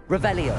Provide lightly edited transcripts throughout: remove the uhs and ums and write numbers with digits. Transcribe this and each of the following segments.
Revelio.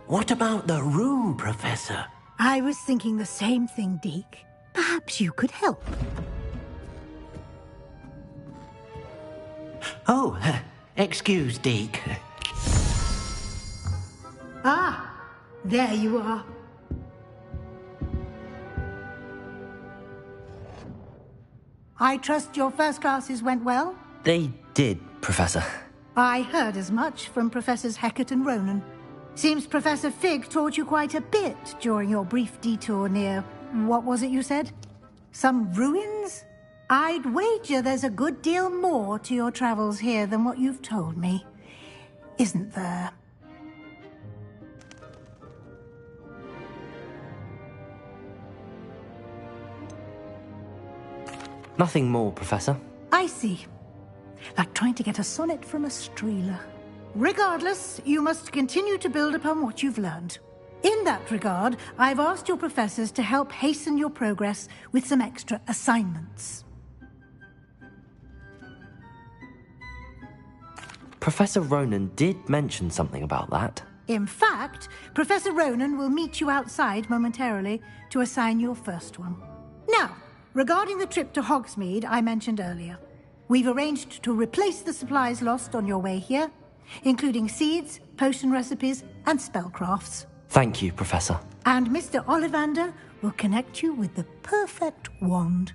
What about the room, Professor? I was thinking the same thing, Deke. Perhaps you could help. Oh, excuse, Deke. Ah, there you are. I trust your first classes went well? They did, Professor. I heard as much from Professors Hecat and Ronan. Seems Professor Fig taught you quite a bit during your brief detour near... what was it you said? Some ruins? I'd wager there's a good deal more to your travels here than what you've told me. Isn't there? Nothing more, Professor. I see. Like trying to get a sonnet from a streeler. Regardless, you must continue to build upon what you've learned. In that regard, I've asked your professors to help hasten your progress with some extra assignments. Professor Ronan did mention something about that. In fact, Professor Ronan will meet you outside momentarily to assign your first one. Now, regarding the trip to Hogsmeade I mentioned earlier, we've arranged to replace the supplies lost on your way here, including seeds, potion recipes, and spellcrafts. Thank you, Professor. And Mr. Ollivander will connect you with the perfect wand.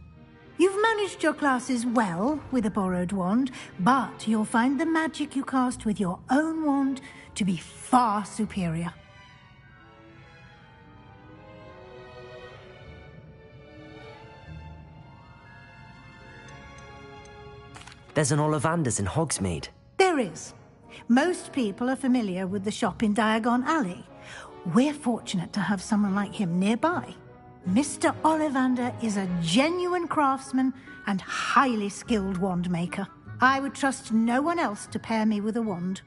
You've managed your classes well with a borrowed wand, but you'll find the magic you cast with your own wand to be far superior. There's an Ollivander's in Hogsmeade. There is. Most people are familiar with the shop in Diagon Alley. We're fortunate to have someone like him nearby. Mr. Ollivander is a genuine craftsman and highly skilled wand maker. I would trust no one else to pair me with a wand.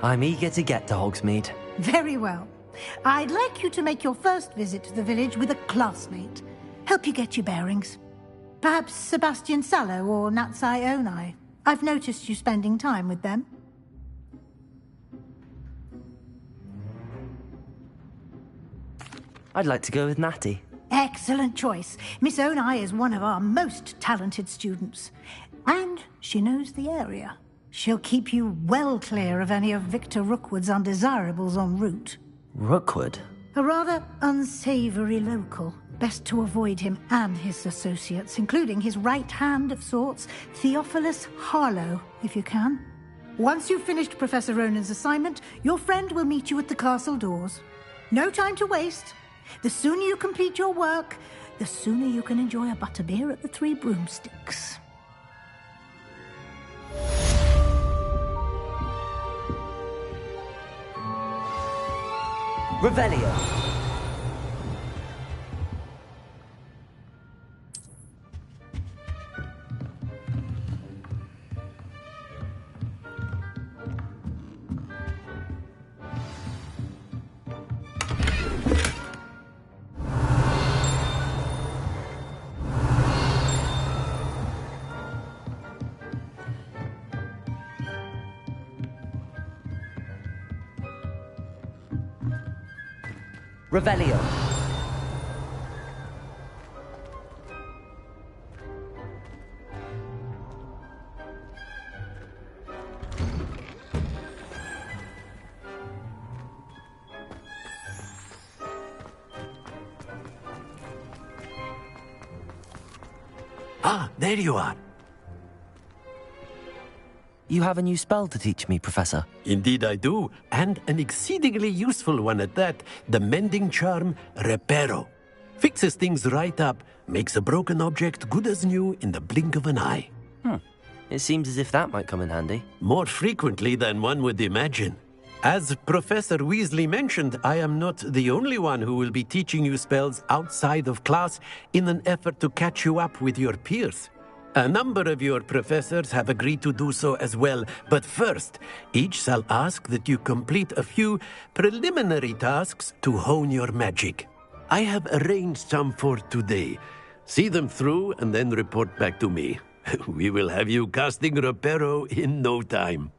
I'm eager to get to Hogsmeade. Very well. I'd like you to make your first visit to the village with a classmate. Help you get your bearings. Perhaps Sebastian Sallow or Natsai Onai. I've noticed you spending time with them. I'd like to go with Natty. Excellent choice. Miss Onai is one of our most talented students. And she knows the area. She'll keep you well clear of any of Victor Rookwood's undesirables en route. Rookwood? A rather unsavory local. Best to avoid him and his associates, including his right hand of sorts, Theophilus Harlow, if you can. Once you've finished Professor Ronan's assignment, your friend will meet you at the castle doors. No time to waste. The sooner you complete your work, the sooner you can enjoy a butterbeer at the Three Broomsticks. Revelio. Revelio. Ah, there you are. You have a new spell to teach me, Professor. Indeed I do, and an exceedingly useful one at that. The mending charm, Reparo. Fixes things right up, makes a broken object good as new in the blink of an eye. It seems as if that might come in handy. More frequently than one would imagine. As Professor Weasley mentioned, I am not the only one who will be teaching you spells outside of class in an effort to catch you up with your peers. A number of your professors have agreed to do so as well, but first, each shall ask that you complete a few preliminary tasks to hone your magic. I have arranged some for today. See them through and then report back to me. We will have you casting Reparo in no time.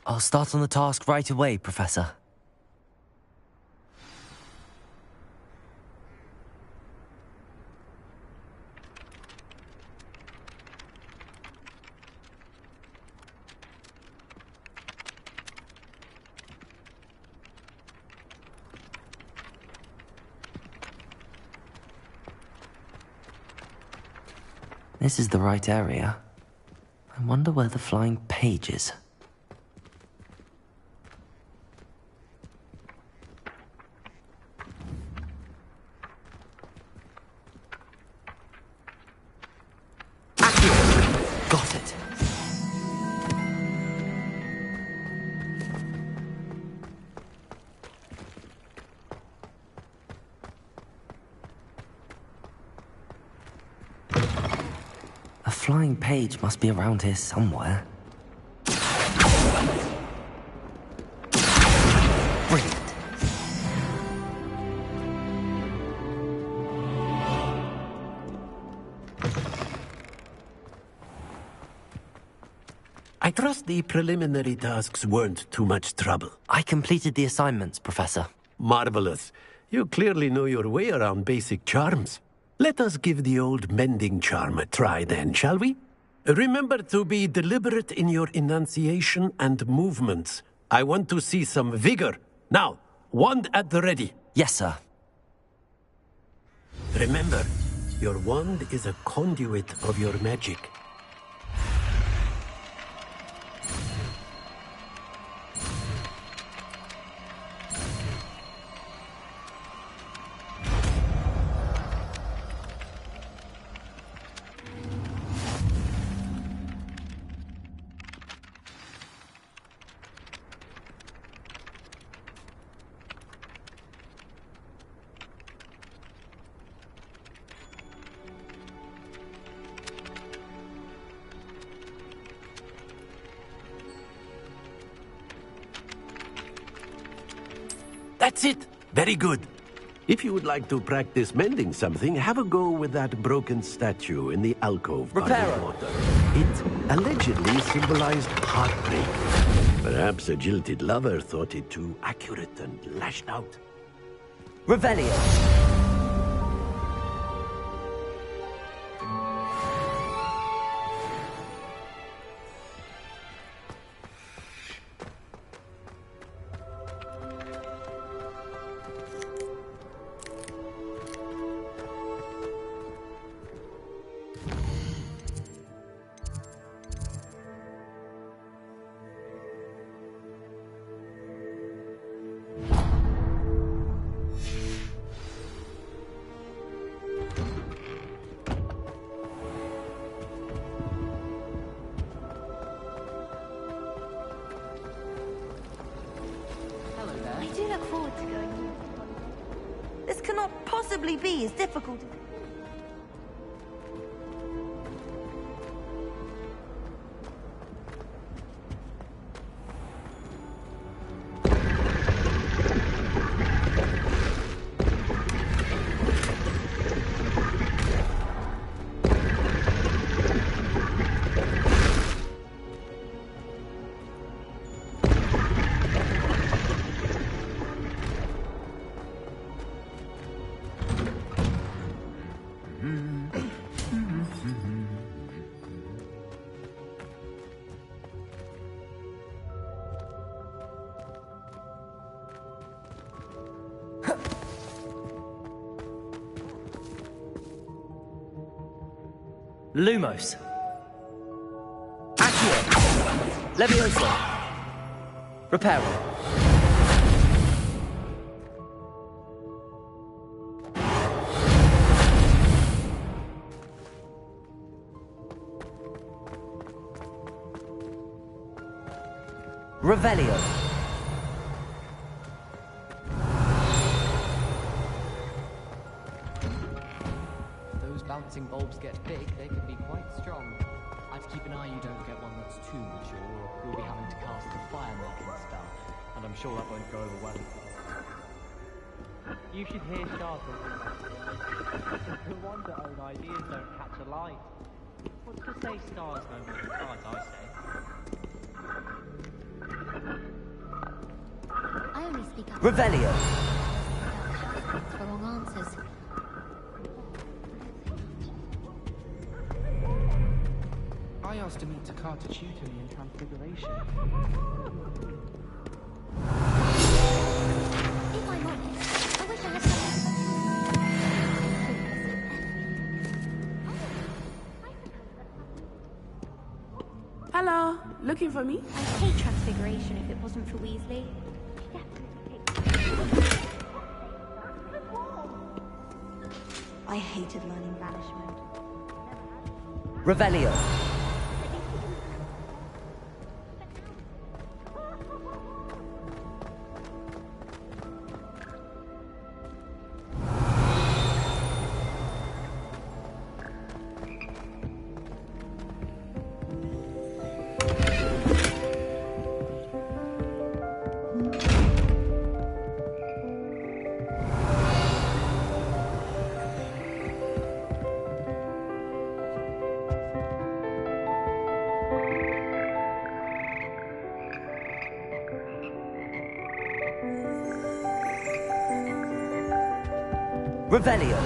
I'll start on the task right away, Professor. This is the right area. I wonder where the flying page is. Got it. A flying page must be around here somewhere. Brilliant. I trust the preliminary tasks weren't too much trouble. I completed the assignments, Professor. Marvelous. You clearly know your way around basic charms. Let us give the old mending charm a try then, shall we? Remember to be deliberate in your enunciation and movements. I want to see some vigor. Now, wand at the ready. Yes, sir. Remember, your wand is a conduit of your magic. That's it! Very good. If you would like to practice mending something, have a go with that broken statue in the alcove by the water. It allegedly symbolized heartbreak. Perhaps a jilted lover thought it too accurate and lashed out. Revelio. cannot possibly be as difficult as... Lumos. Accio. Levioso. Reparo. Revelio. Those bouncing bulbs get big, they can be quite strong. I'd keep an eye you don't get one that's too mature, or you'll be having to cast the fire-making spell, and I'm sure that won't go over well. You should hear Shah talking about it. No wonder own ideas don't catch a light. What's to say stars don't make stars, I say? I only speak up Revelio. for wrong answers. I asked to meet Takar to tutor me in Transfiguration. If I'm honest, I wish I had someone... Hello, looking for me? I'd hate Transfiguration if it wasn't for Weasley. I hated learning banishment. Revelio. Revelio.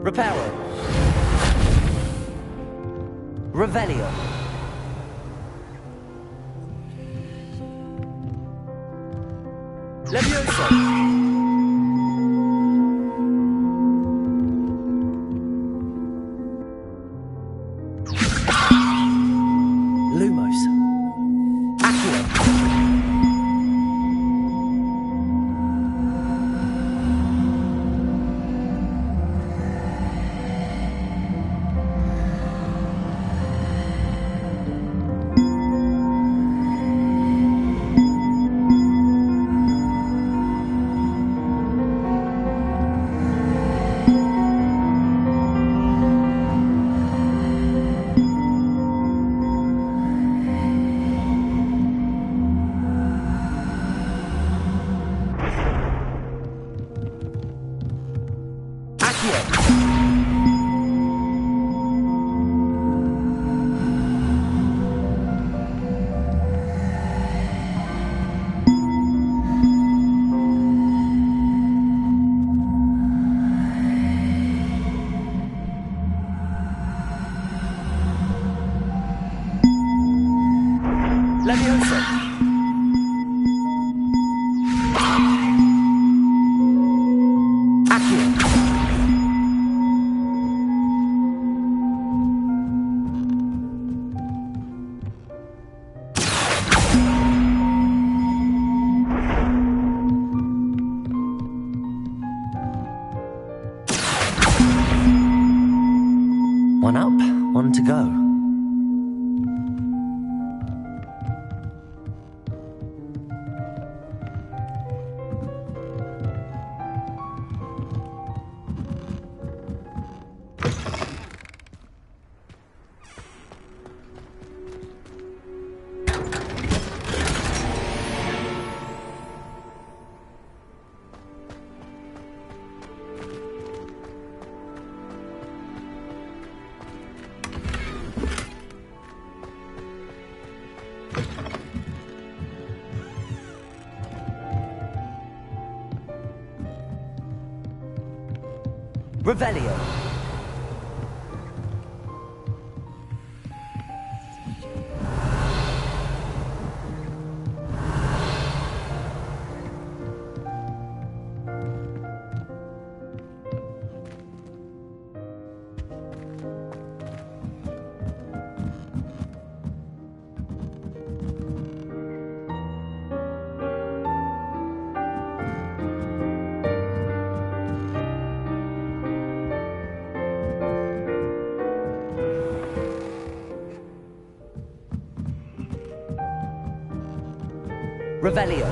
Reparo. Revelio. Levioso. Lumos. Accio. Levioso. Accio. Revelio. Revelio.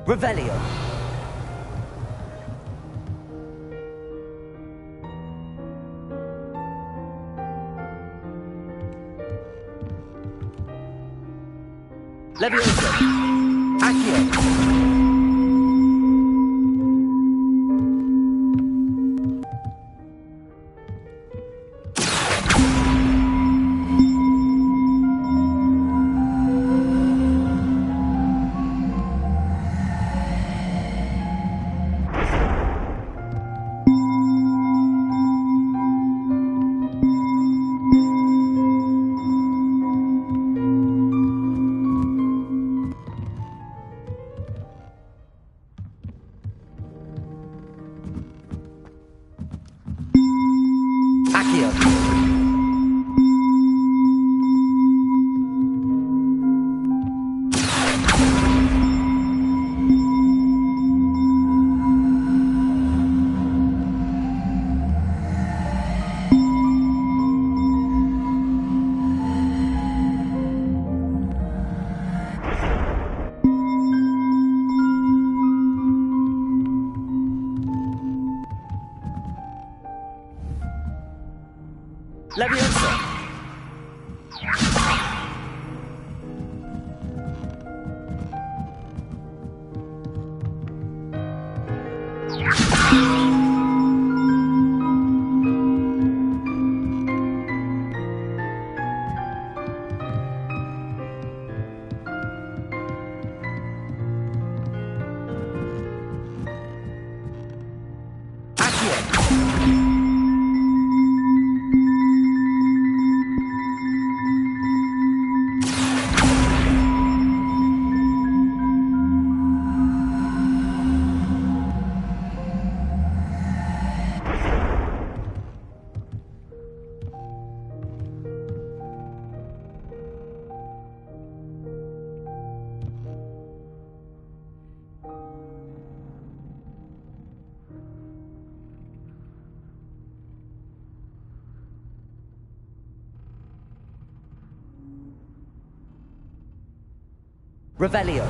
Revelio. Levioso. Accio. Levioso. Revelio.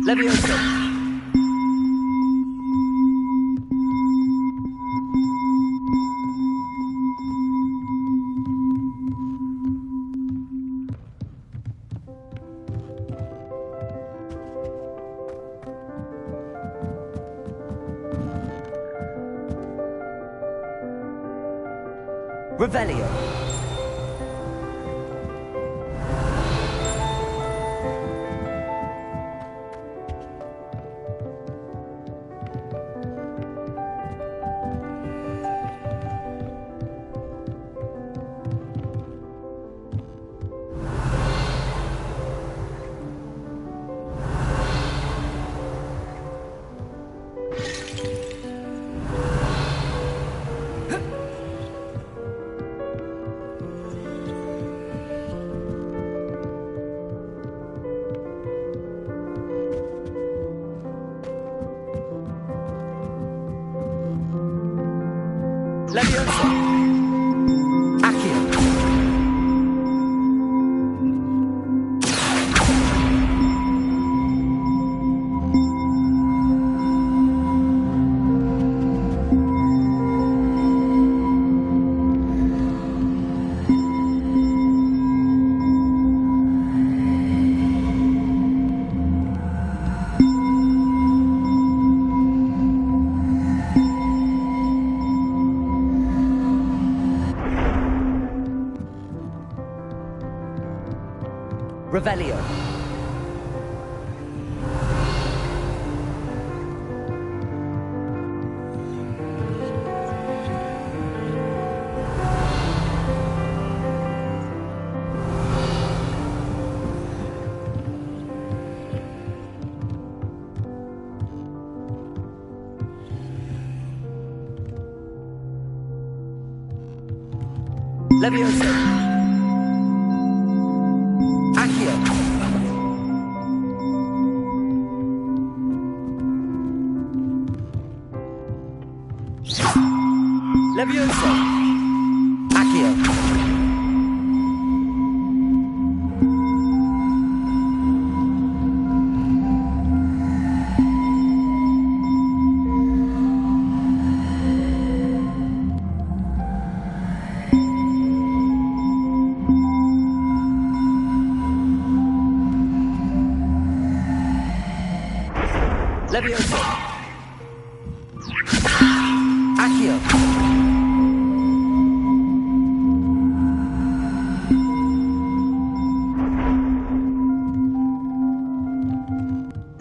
Levioso. Revelio. Levioso. Revelio. Levioso. Accio. Levioso. Accio. Levioso. Accio.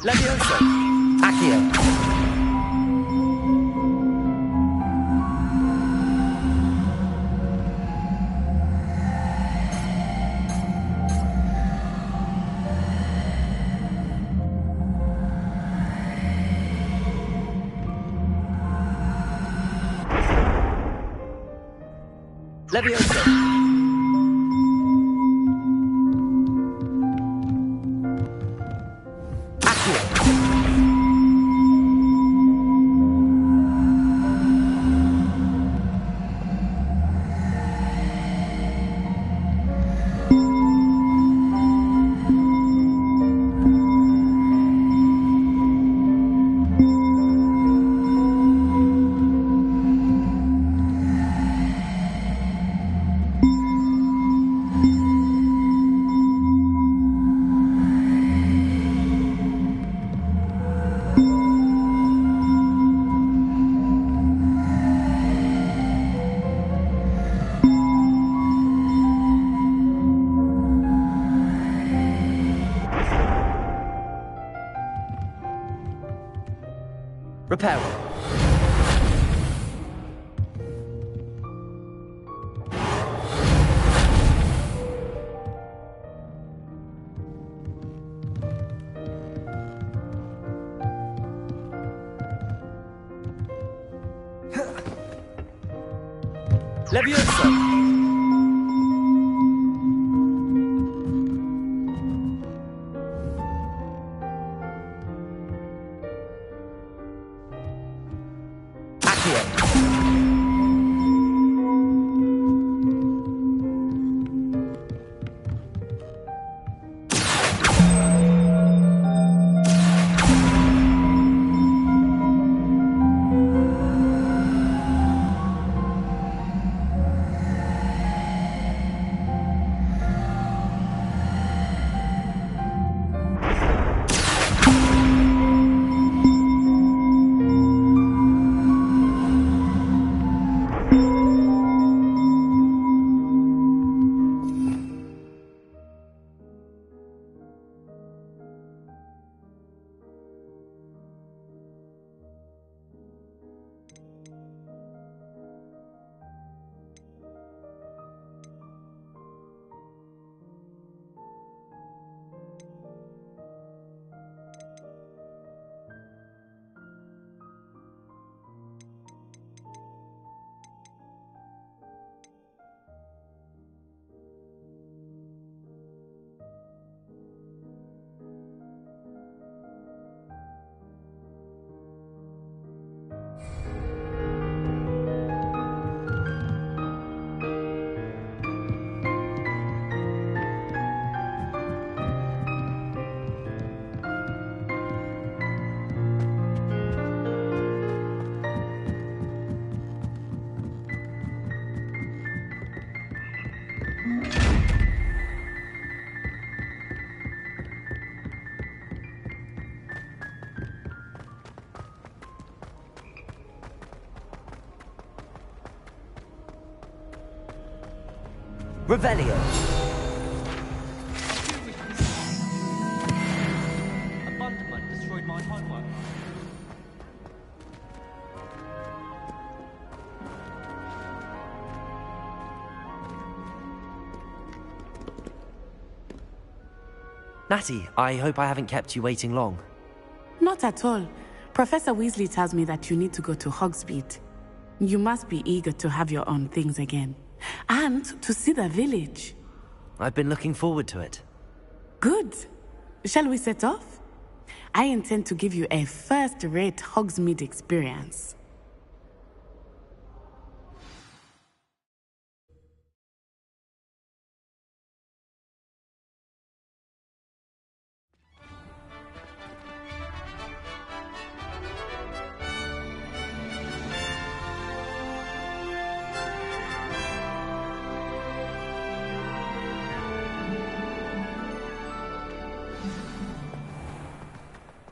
Levioso. Accio. Levioso. Accio. Reparo. Levioso. Revelio. Natty, I hope I haven't kept you waiting long. Not at all. Professor Weasley tells me that you need to go to Hogsmeade. You must be eager to have your own things again. And to see the village. I've been looking forward to it. Good. Shall we set off? I intend to give you a first-rate Hogsmeade experience.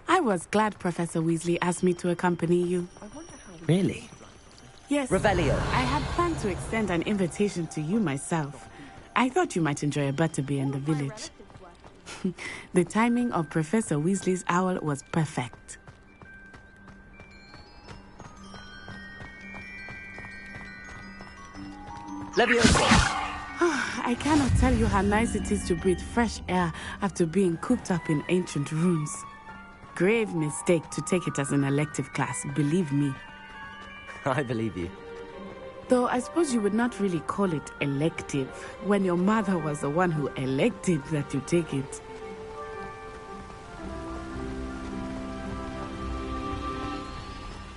I was glad Professor Weasley asked me to accompany you. Really? Yes. Revelio. I had planned to extend an invitation to you myself. I thought you might enjoy a butterbeer in the village. The timing of Professor Weasley's owl was perfect. Leviosa! I cannot tell you how nice it is to breathe fresh air after being cooped up in ancient ruins. Grave mistake to take it as an elective class, believe me. I believe you. Though I suppose you would not really call it elective when your mother was the one who elected that you take it.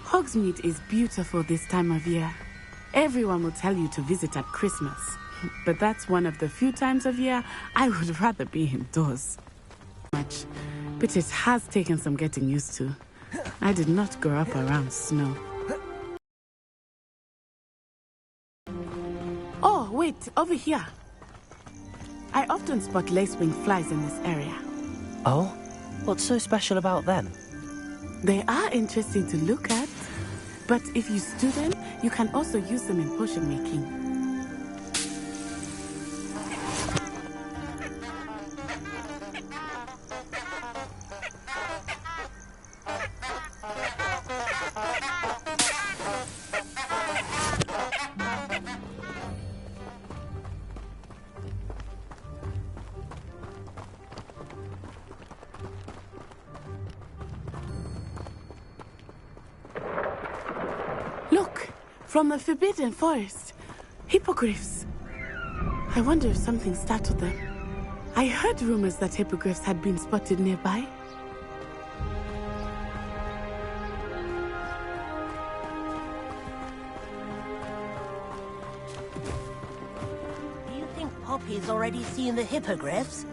Hogsmeade is beautiful this time of year. Everyone will tell you to visit at Christmas. But that's one of the few times of year I would rather be indoors. But it has taken some getting used to. I did not grow up around snow. Oh, wait, over here. I often spot lacewing flies in this area. Oh? What's so special about them? They are interesting to look at. But if you stew them, you can also use them in potion making. Look, from the Forbidden Forest. Hippogriffs. I wonder if something startled them. I heard rumors that hippogriffs had been spotted nearby. Do you think Poppy's already seen the hippogriffs?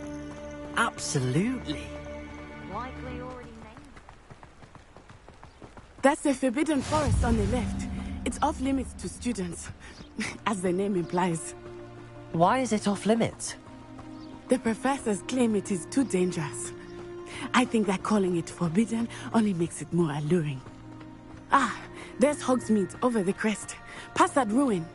Absolutely. Likely already named. That's the Forbidden Forest on the left. It's off limits to students, as the name implies. Why is it off limits? The professors claim it is too dangerous. I think that calling it forbidden only makes it more alluring. Ah, there's Hogsmeade over the crest. Past that ruin.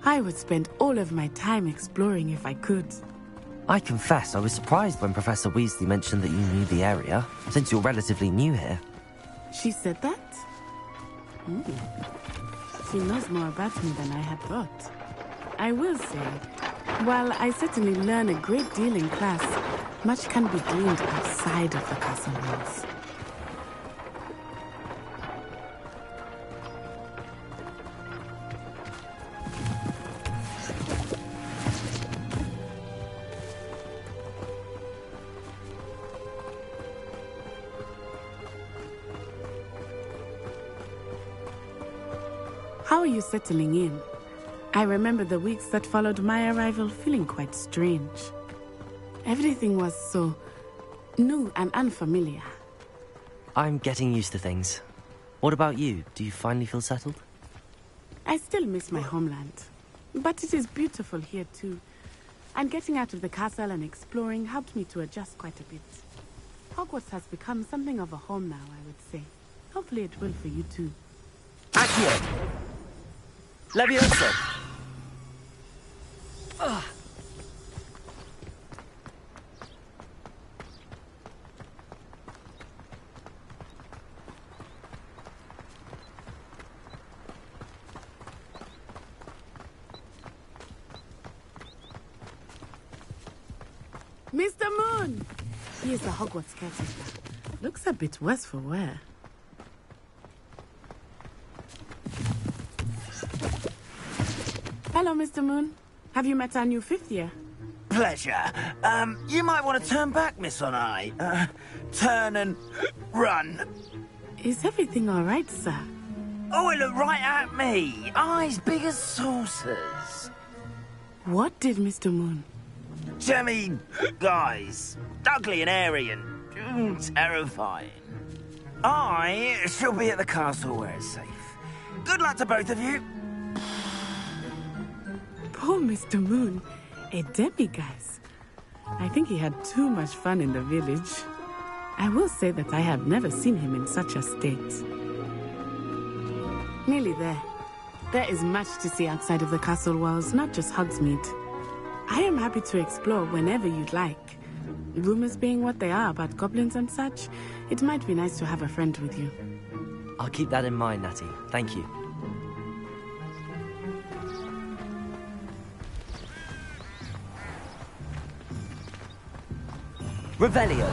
I would spend all of my time exploring if I could. I confess I was surprised when Professor Weasley mentioned that you knew the area, since you're relatively new here. She said that? She knows more about me than I had thought. I will say, while I certainly learn a great deal in class, much can be gleaned outside of the castle walls. How are you settling in? I remember the weeks that followed my arrival feeling quite strange. Everything was so new and unfamiliar. I'm getting used to things. What about you? Do you finally feel settled? I still miss my homeland, but it is beautiful here too. And getting out of the castle and exploring helped me to adjust quite a bit. Hogwarts has become something of a home now, I would say. Hopefully it will for you too. Accio! Leviosa! Mr. Moon! He is the Hogwarts caretaker. Looks a bit worse for wear. Hello, Mr. Moon. Have you met our new 5th year? Pleasure. You might want to turn back, Miss On-Eye. Turn and run. Is everything all right, sir? Oh, it looked right at me. Eyes big as saucers. What did Mr. Moon? I mean, guys, ugly and airy and terrifying. I shall be at the castle where it's safe. Good luck to both of you. Poor Mr. Moon, a demiguise. I think he had too much fun in the village. I will say that I have never seen him in such a state. Nearly there. There is much to see outside of the castle walls, not just Hogsmeade. I am happy to explore whenever you'd like. Rumors being what they are about goblins and such, it might be nice to have a friend with you. I'll keep that in mind, Natty. Thank you. Revelio.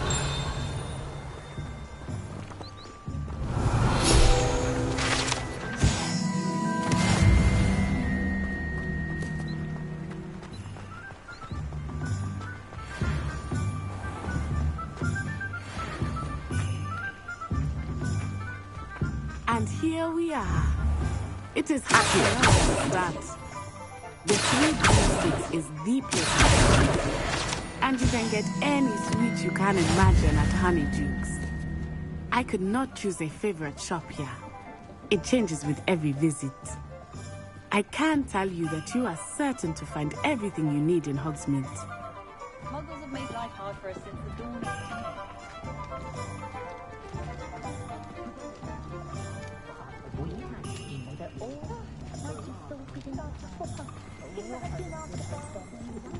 And here we are. It is happy that the Sweet Biscuits is the place. And you can get any sweet you can imagine at Honeydukes. I could not choose a favorite shop here. It changes with every visit. I can tell you that you are certain to find everything you need in Hogsmeade. Muggles have made life hard for us since the dawn of time.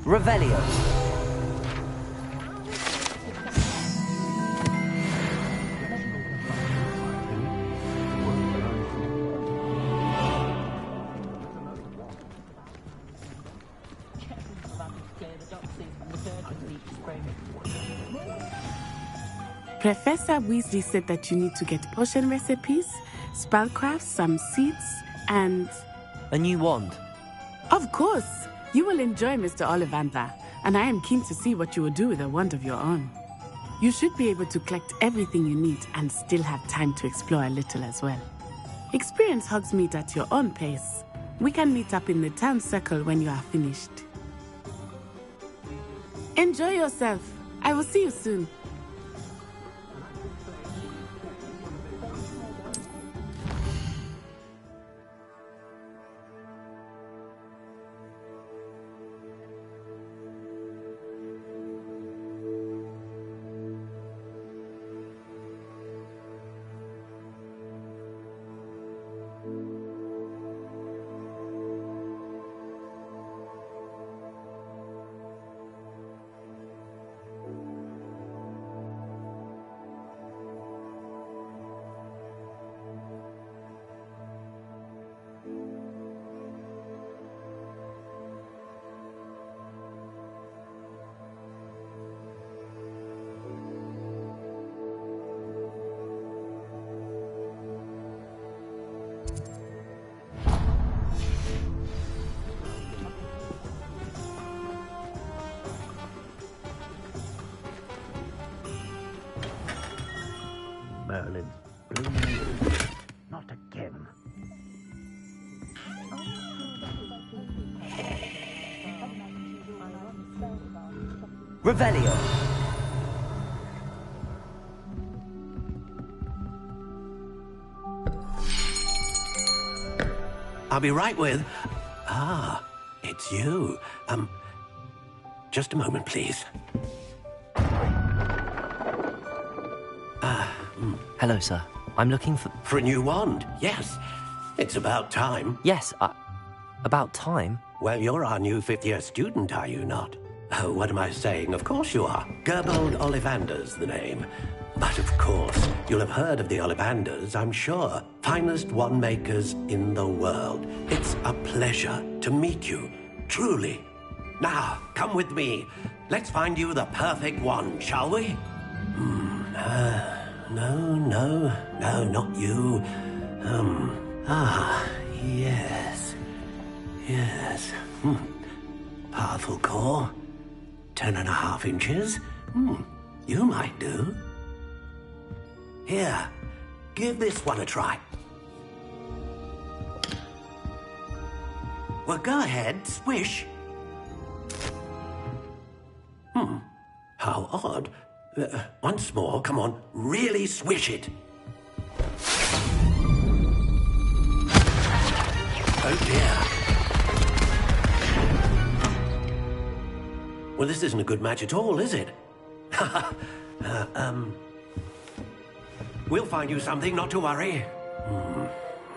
Revelio. Professor Weasley said that you need to get potion recipes, spellcrafts, some seeds, and... A new wand. Of course! You will enjoy Mr. Ollivander, and I am keen to see what you will do with a wand of your own. You should be able to collect everything you need and still have time to explore a little as well. Experience Hogsmeade at your own pace. We can meet up in the town circle when you are finished. Enjoy yourself. I will see you soon. Merlin. Not again. Revelio. I'll be right with... Ah, it's you. Just a moment, please. Hello, sir. I'm looking for... For a new wand, yes. It's about time. Yes, about time? Well, you're our new 5th-year student, are you not? Oh, what am I saying? Of course you are. Gerbold Ollivander's the name. But of course, you'll have heard of the Ollivanders, I'm sure. Finest wand makers in the world. It's a pleasure to meet you, truly. Now, come with me. Let's find you the perfect one, shall we? No, not you. Yes. Powerful core. 10.5 inches. You might do. Here, give this one a try. Well, go ahead, swish. How odd. Once more, come on, really swish it. Oh dear. Well, this isn't a good match at all, is it? We'll find you something, not to worry.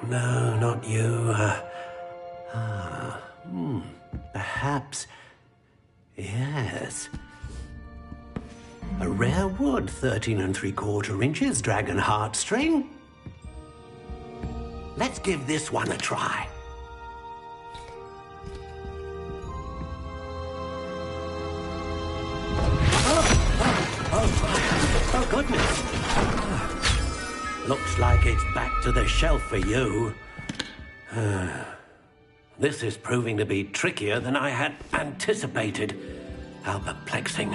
No, not you. Perhaps. Yes. A rare wood, 13 3/4 inches, dragon heartstring. Let's give this one a try. Oh, goodness. Looks like it's back to the shelf for you. This is proving to be trickier than I had anticipated. How perplexing.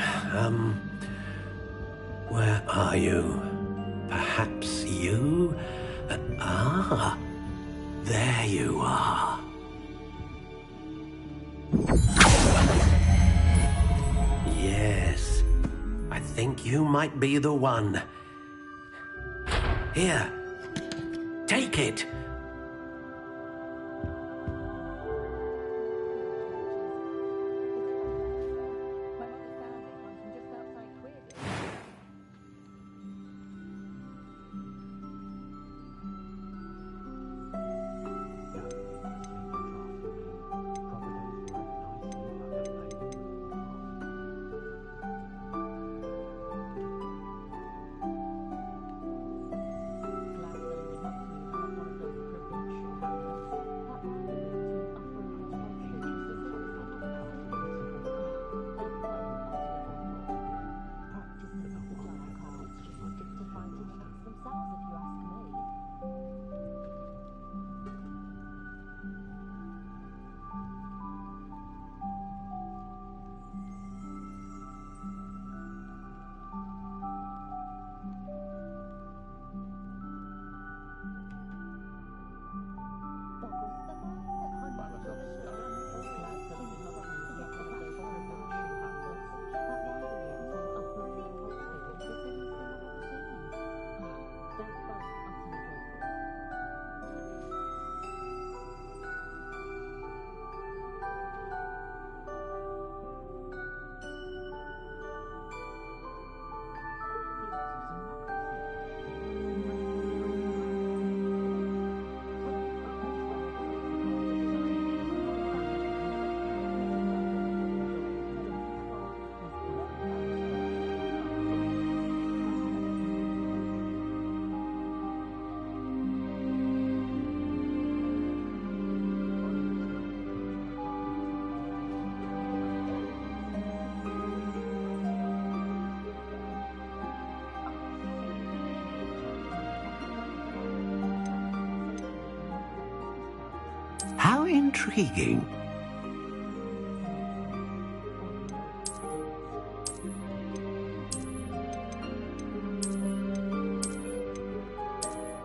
Where are you? Perhaps you? There you are. Yes, I think you might be the one. Here, take it. How intriguing.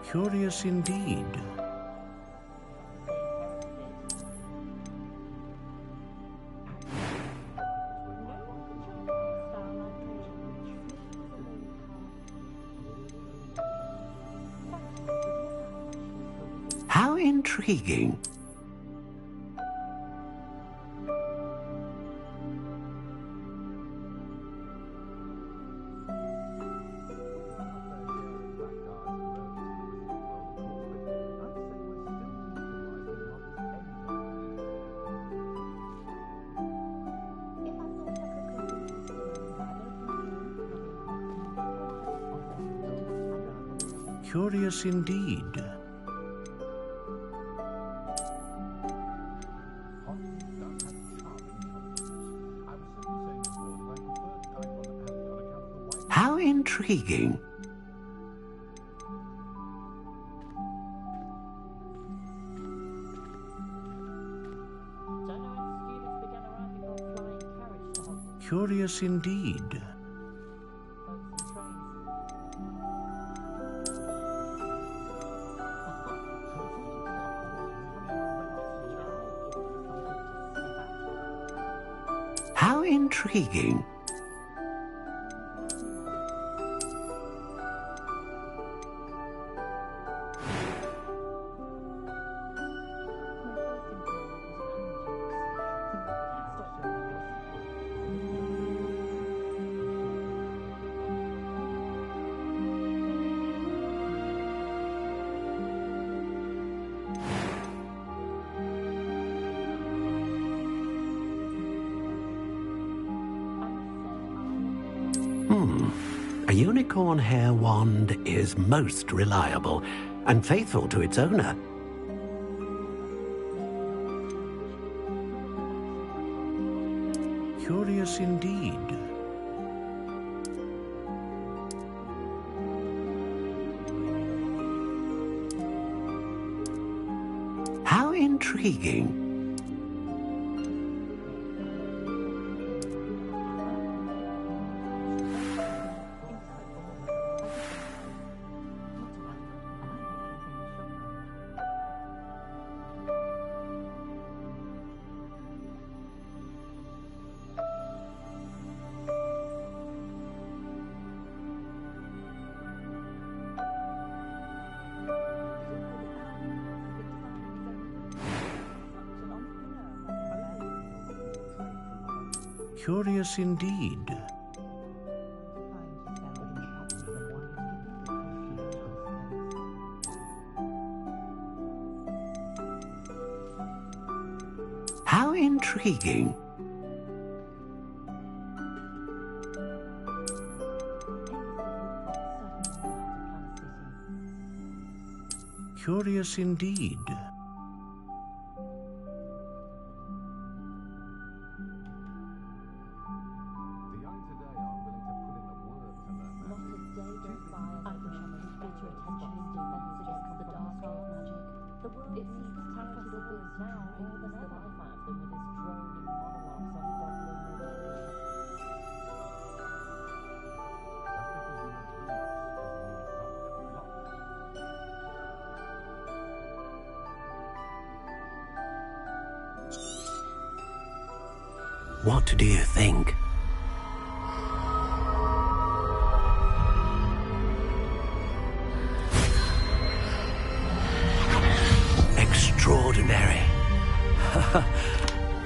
Curious indeed. How intriguing. Curious indeed. intriguing. Curious indeed. How intriguing. A unicorn hair wand is most reliable and faithful to its owner. Curious indeed. How intriguing. Curious indeed. How intriguing. Curious indeed. What do you think? Extraordinary.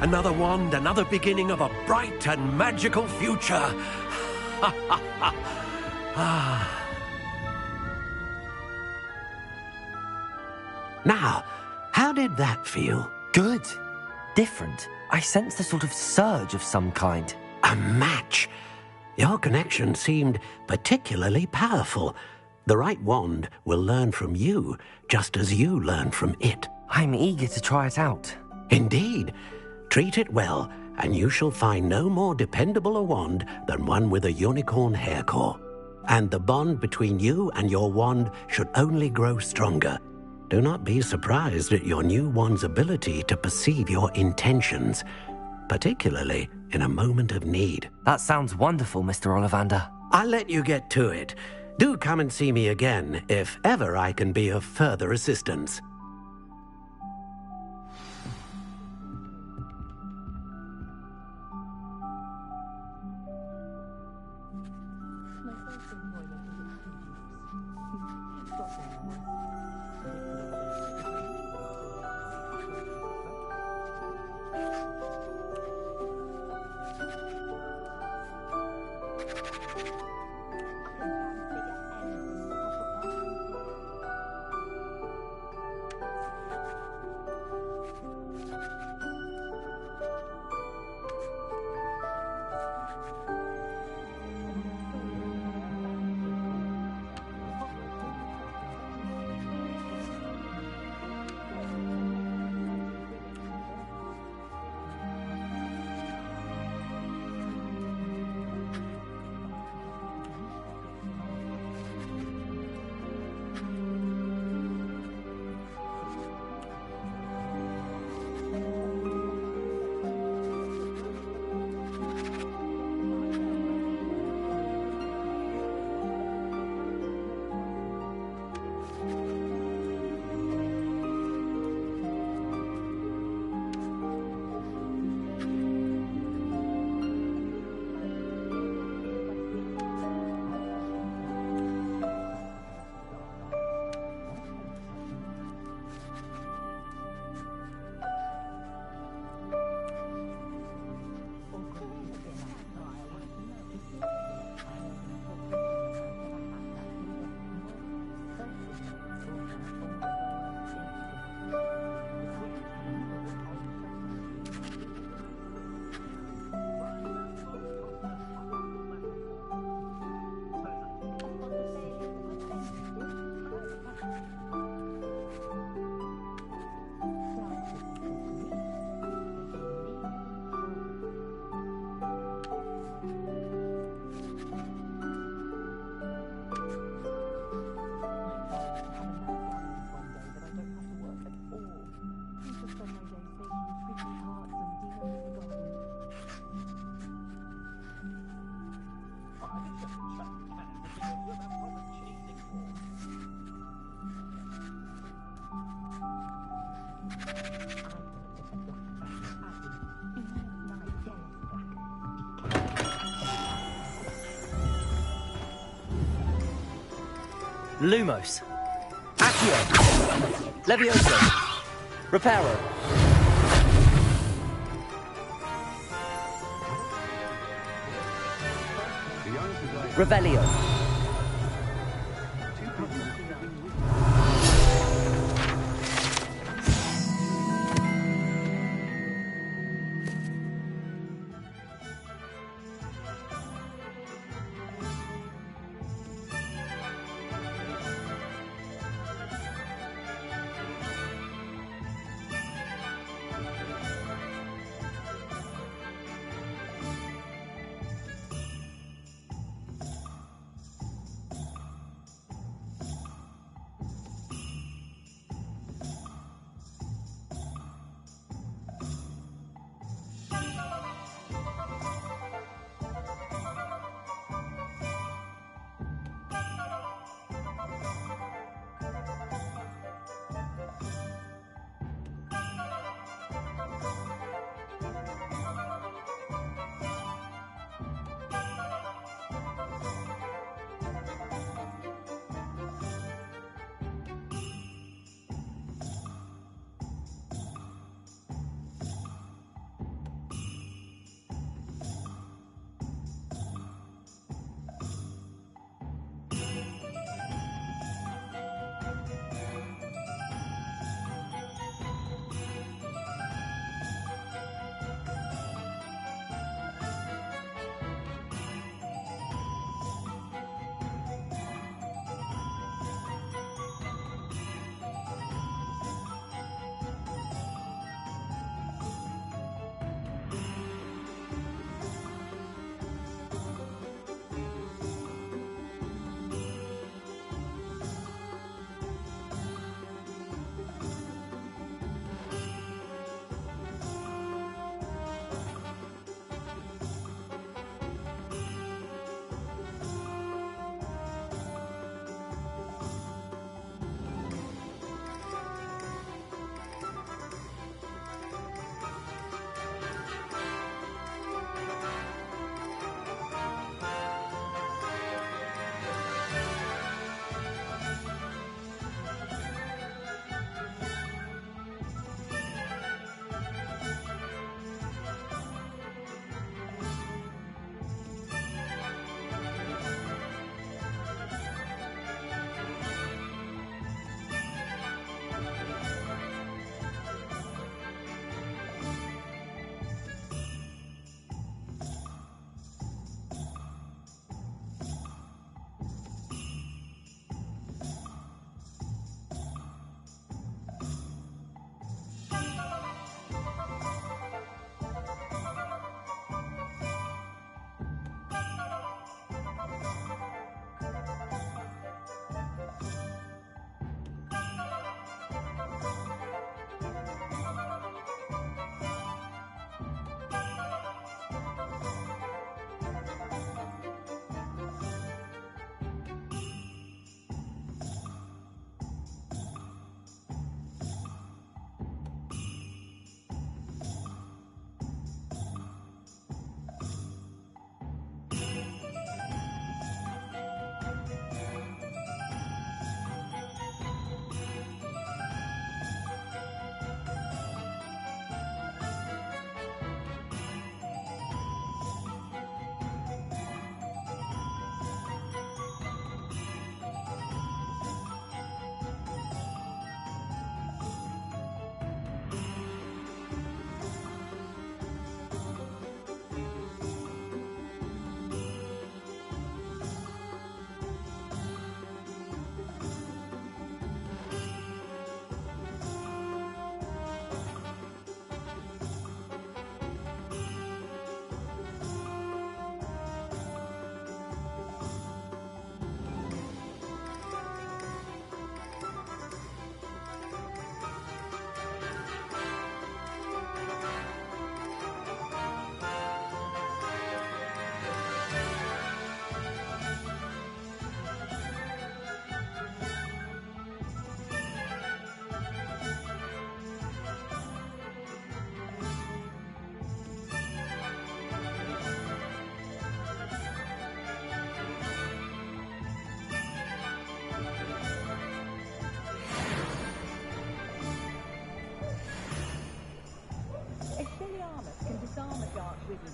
Another wand, another beginning of a bright and magical future. Now, how did that feel? Good. Different. I sensed a sort of surge of some kind. A match. Your connection seemed particularly powerful. The right wand will learn from you, just as you learn from it. I'm eager to try it out. Indeed. Treat it well, and you shall find no more dependable a wand than one with a unicorn hair core. And the bond between you and your wand should only grow stronger. Do not be surprised at your new wand's ability to perceive your intentions, particularly in a moment of need. That sounds wonderful, Mr. Ollivander. I'll let you get to it. Do come and see me again if ever I can be of further assistance. Lumos. Accio. Levioso. Reparo. Revelio.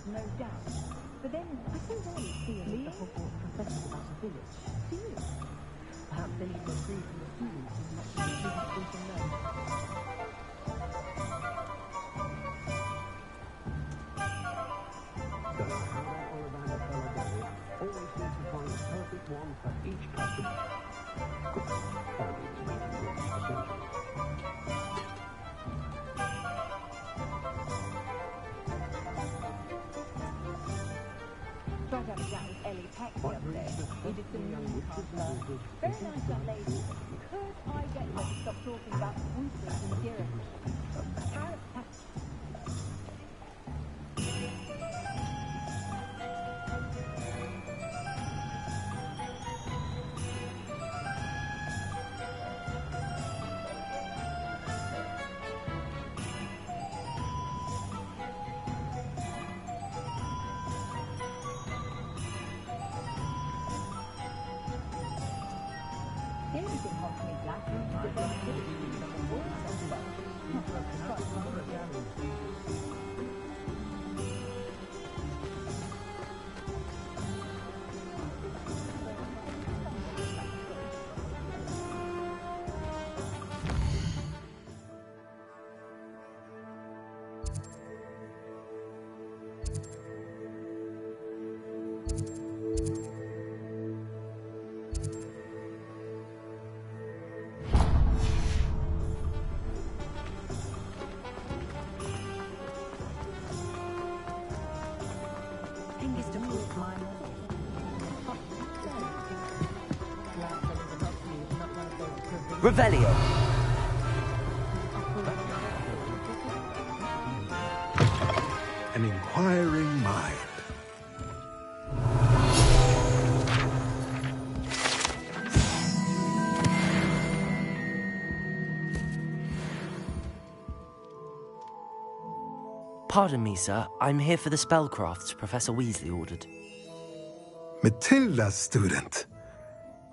no doubt. But then, I so rarely see any of the Hogwarts professors about the village. Do you? Perhaps they need to recruit from the students as much as the students do from them. Always need to find the perfect one for each customer. Tried to have a chat with Ellie Peck the other day. We did some new stuff. Very nice young lady. Could I get her to stop talking about Weasleys and Garrett? Revelio. An inquiring mind. Pardon me, sir. I'm here for the spellcrafts Professor Weasley ordered. Matilda's student.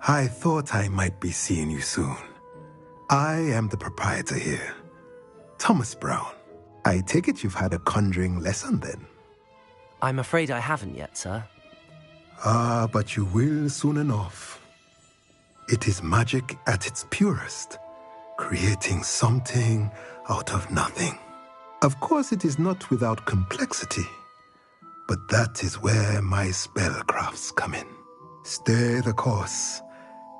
I thought I might be seeing you soon. I am the proprietor here, Thomas Brown. I take it you've had a conjuring lesson then? I'm afraid I haven't yet, sir. Ah, but you will soon enough. It is magic at its purest, creating something out of nothing. Of course, it is not without complexity, but that is where my spellcrafts come in. Stay the course,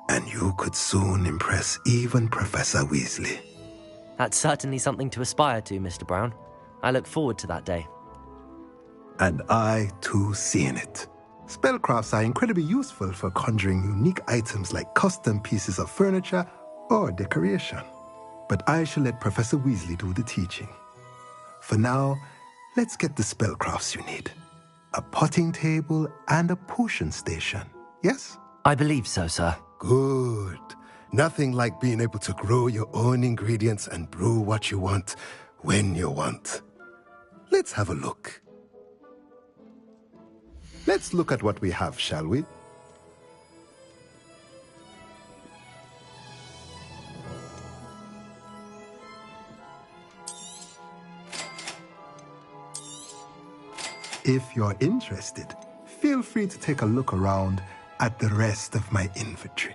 and you could soon impress even Professor Weasley. That's certainly something to aspire to, Mr. Brown. I look forward to that day. And I, too, seeing it. Spellcrafts are incredibly useful for conjuring unique items like custom pieces of furniture or decoration. But I shall let Professor Weasley do the teaching. For now, let's get the spellcrafts you need. A potting table and a potion station, yes? I believe so, sir. Good. Nothing like being able to grow your own ingredients and brew what you want when you want. Let's have a look. Let's look at what we have, shall we? If you're interested, feel free to take a look around at the rest of my inventory.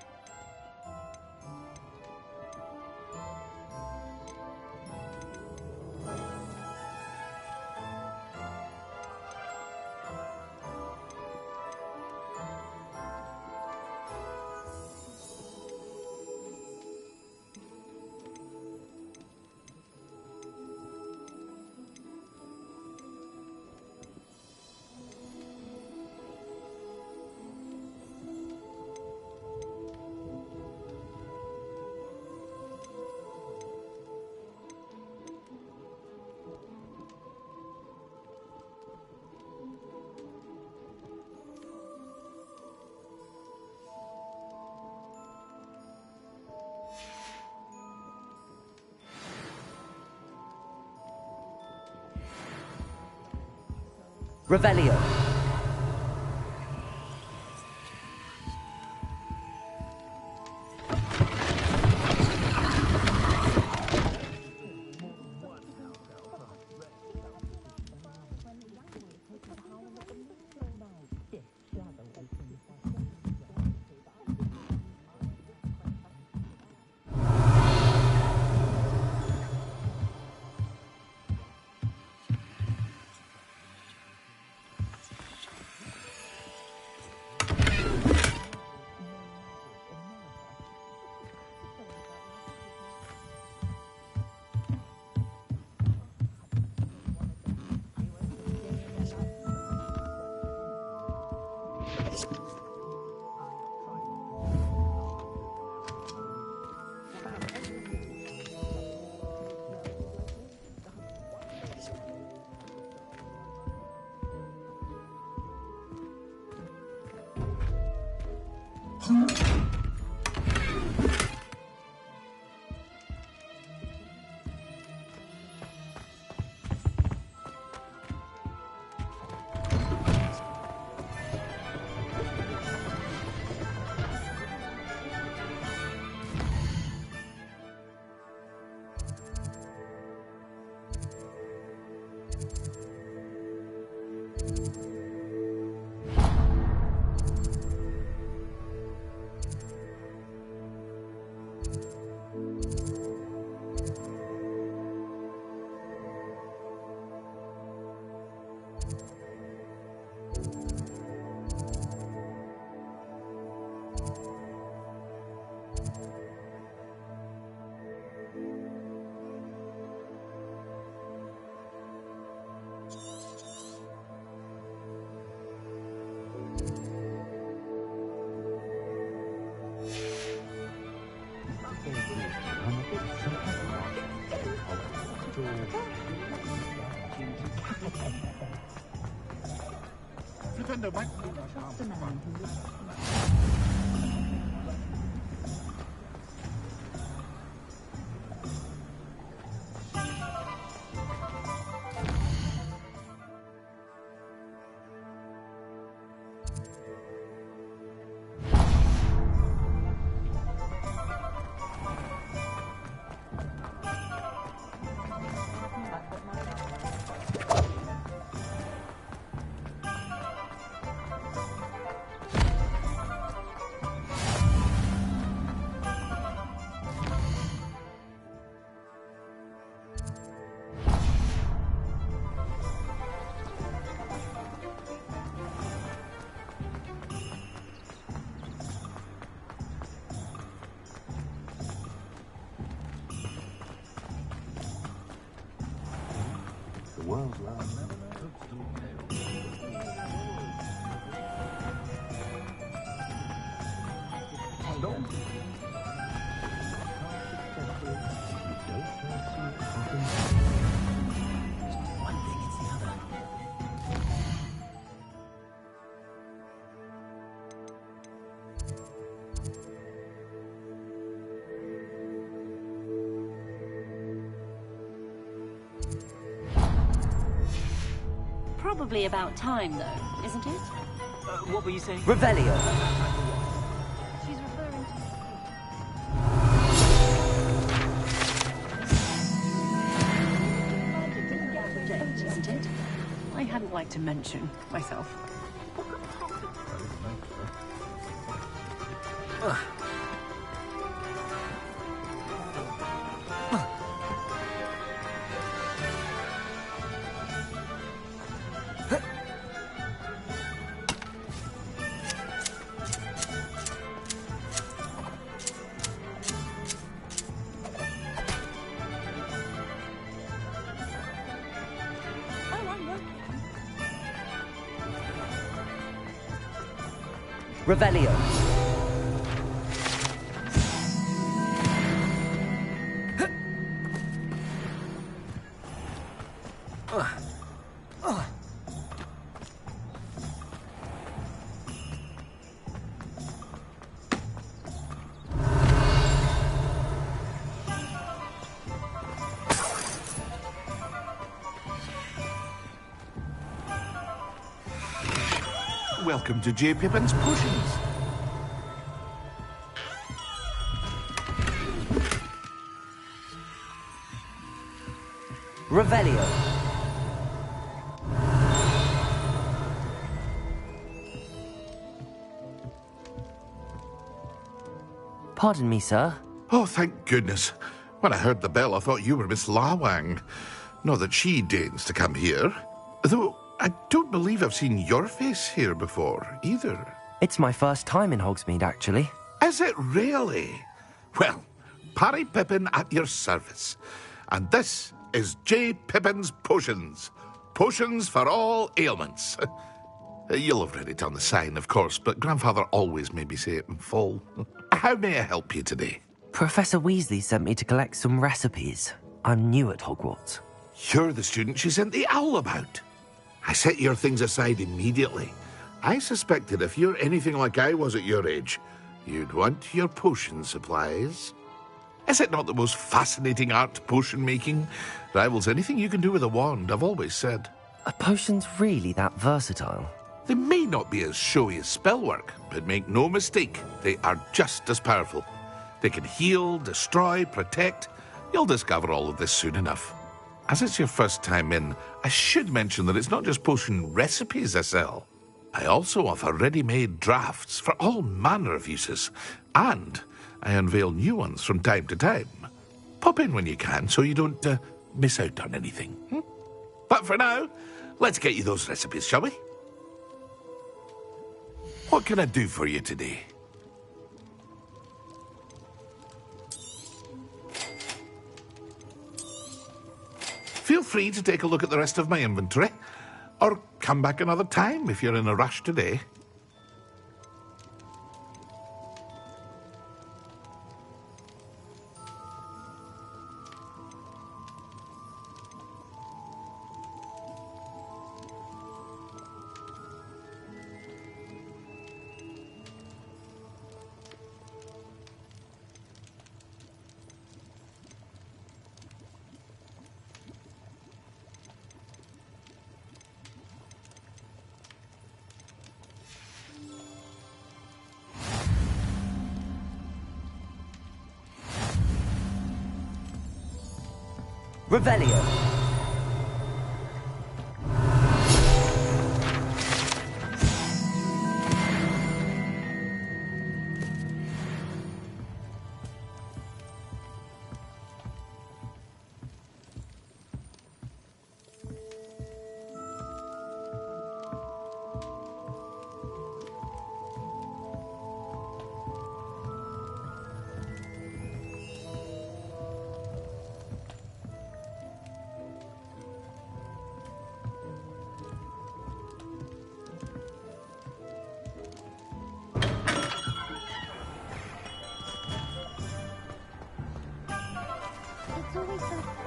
Revelio. Probably about time, though, isn't it? What were you saying? Revelio. She's referring to... isn't it? I hadn't liked to mention myself. Revelio. Welcome to J. Pippin's Potions. Revelio. Pardon me, sir. Oh, thank goodness. When I heard the bell, I thought you were Miss Lawang. Not that she deigns to come here. Though I don't believe I've seen your face here before, either. It's my first time in Hogsmeade, actually. Is it really? Well, Parry Pippin at your service. And this is J. Pippin's Potions. Potions for all ailments. You'll have read it on the sign, of course, but Grandfather always made me say it in full. How may I help you today? Professor Weasley sent me to collect some recipes. I'm new at Hogwarts. You're the student she sent the owl about. I set your things aside immediately. I suspected if you're anything like I was at your age, You'd want your potion supplies. Is it not the most fascinating art, potion making? Rivals anything you can do with a wand, I've always said. Are potions really that versatile? They may not be as showy as spellwork, but make no mistake, they are just as powerful. They can heal, destroy, protect. You'll discover all of this soon enough. As it's your first time in, I should mention that it's not just potion recipes I sell. I also offer ready-made drafts for all manner of uses, and I unveil new ones from time to time. Pop in when you can so you don't miss out on anything. But for now, let's get you those recipes, shall we? What can I do for you today? Feel free to take a look at the rest of my inventory, or come back another time if you're in a rush today. Revelio. It's always so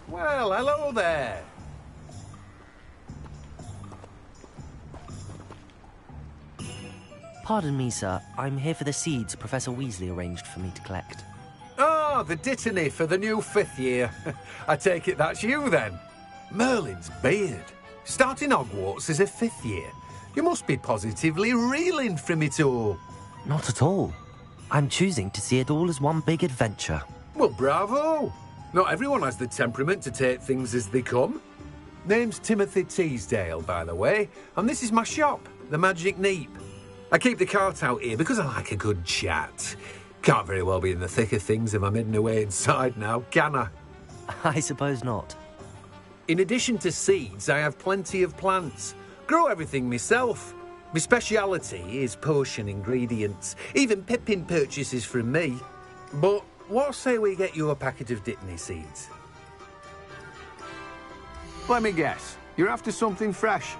Well, hello there. Pardon me, sir. I'm here for the seeds Professor Weasley arranged for me to collect. Ah, the dittany for the new 5th year. I take it that's you, then. Merlin's beard. Starting Hogwarts as a 5th year. You must be positively reeling from it all. Not at all. I'm choosing to see it all as one big adventure. Well, bravo. Not everyone has the temperament to take things as they come. Name's Timothy Teasdale, by the way, and this is my shop, the MrGnome8. I keep the cart out here because I like a good chat. Can't very well be in the thick of things if I'm hidden away inside now, can I? I suppose not. In addition to seeds, I have plenty of plants. Grow everything myself. My speciality is potion ingredients. Even Pippin purchases from me. But what say we get you a packet of dittany seeds? Let me guess. You're after something fresh.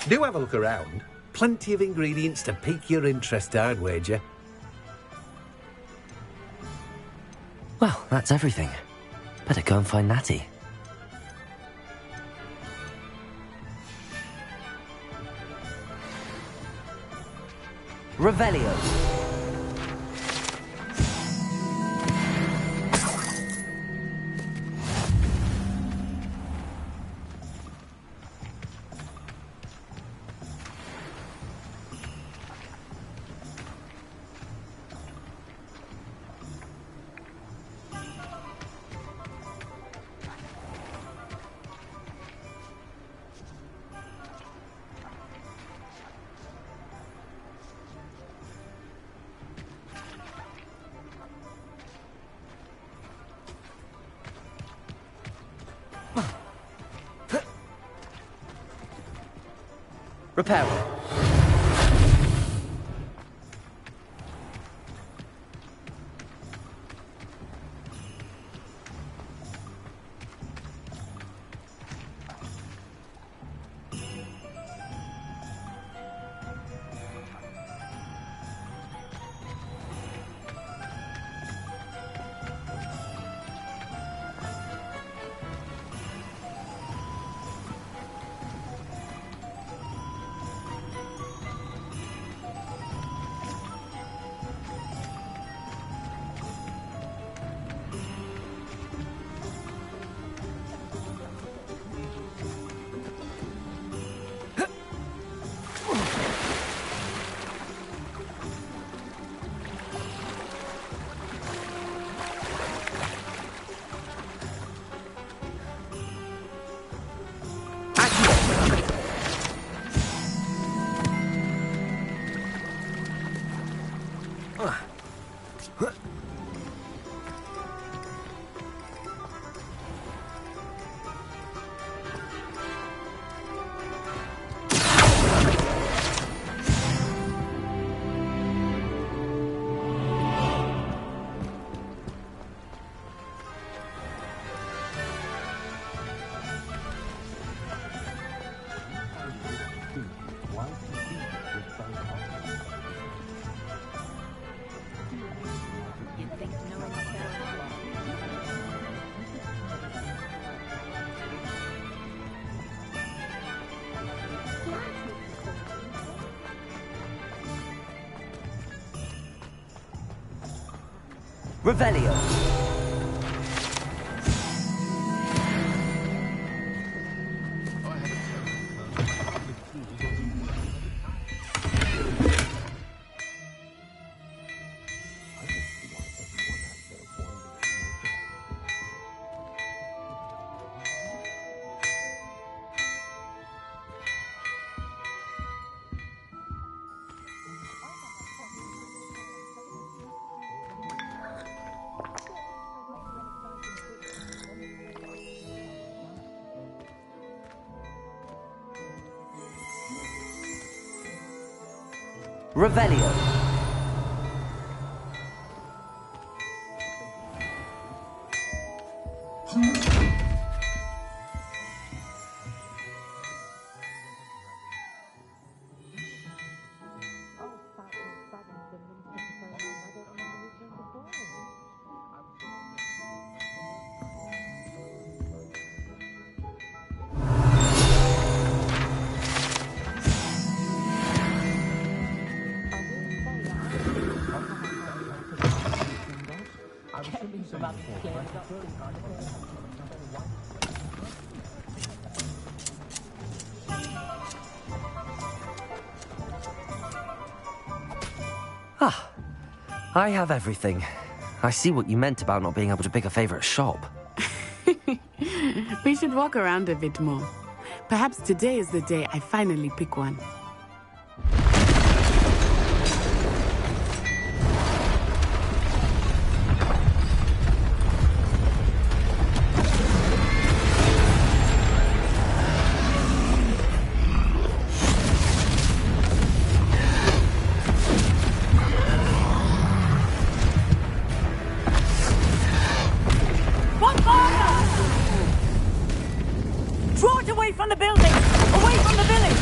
Do have a look around. Plenty of ingredients to pique your interest, I'd wager. Well, that's everything. Better go and find Natty. Revelio. Repair. Revelio. Revelio. Ah, I have everything. I see what you meant about not being able to pick a favorite shop. We should walk around a bit more. Perhaps today is the day I finally pick one. Draw it away from the building! Away from the village!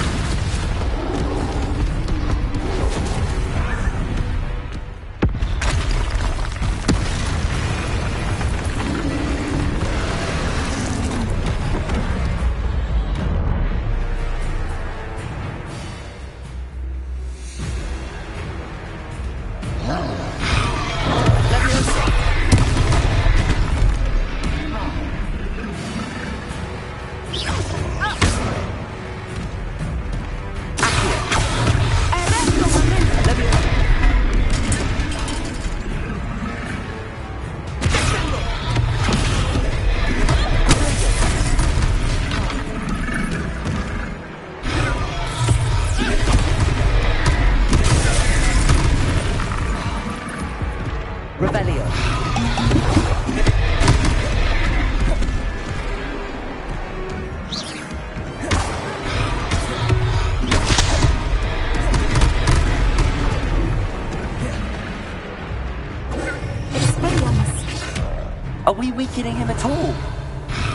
Are we weakening him at all?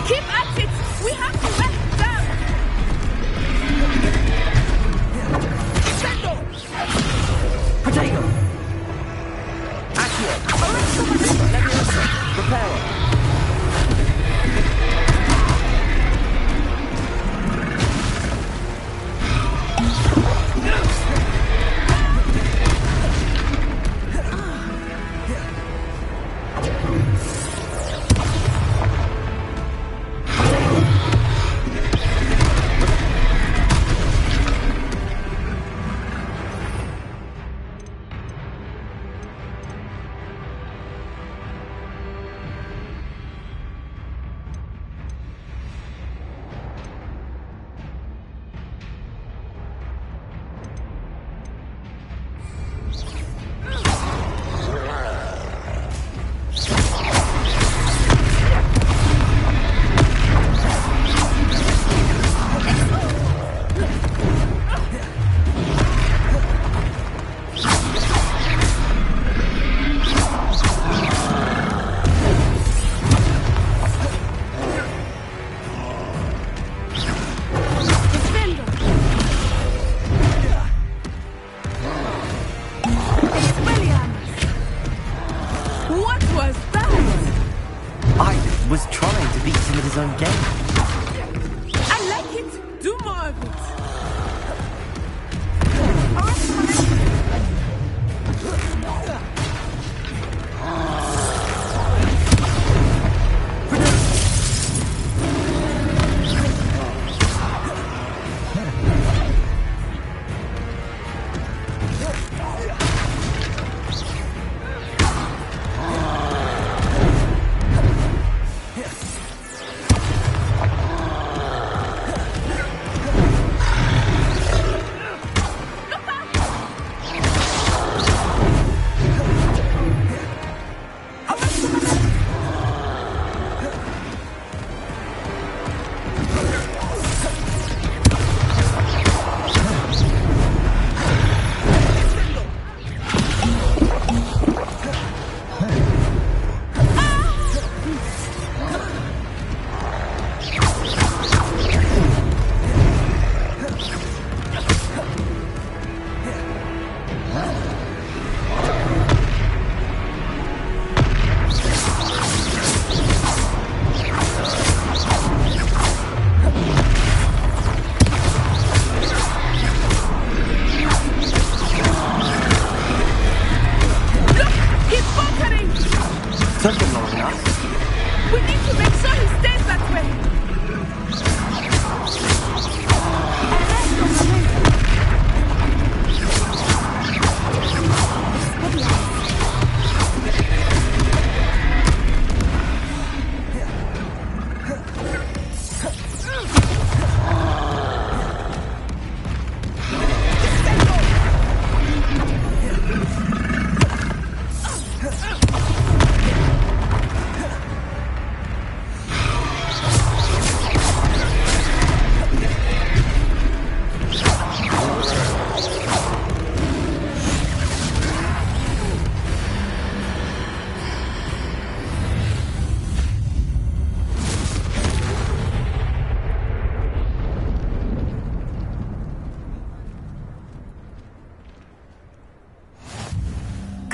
Keep at it! We have to let him down! Protego! Accio! Leviosa! Reparo!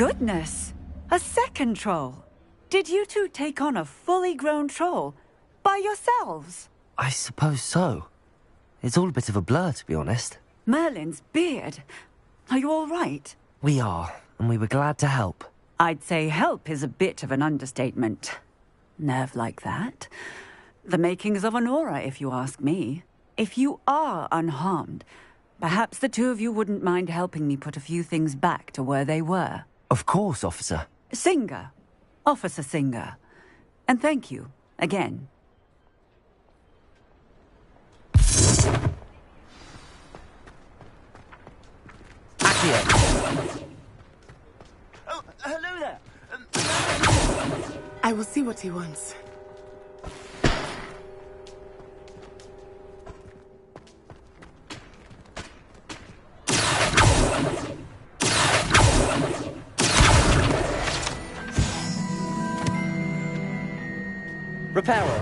goodness! A second troll! Did you two take on a fully grown troll? By yourselves? I suppose so. It's all a bit of a blur, to be honest. Merlin's beard. Are you all right? We are, and we were glad to help. I'd say help is a bit of an understatement. Nerve like that. The makings of an aura, if you ask me. If you are unharmed, perhaps the two of you wouldn't mind helping me put a few things back to where they were. Of course, officer. Singer. Officer Singer. And thank you, again. Oh, hello there. I will see what he wants. Reparo.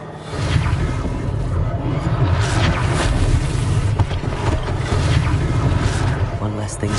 One less thing.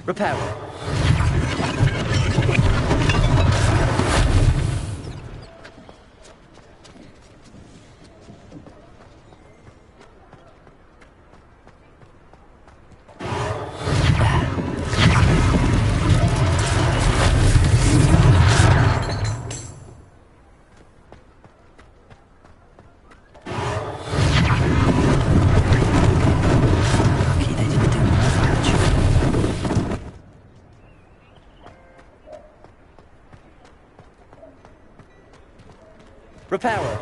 Reparo. Reparo.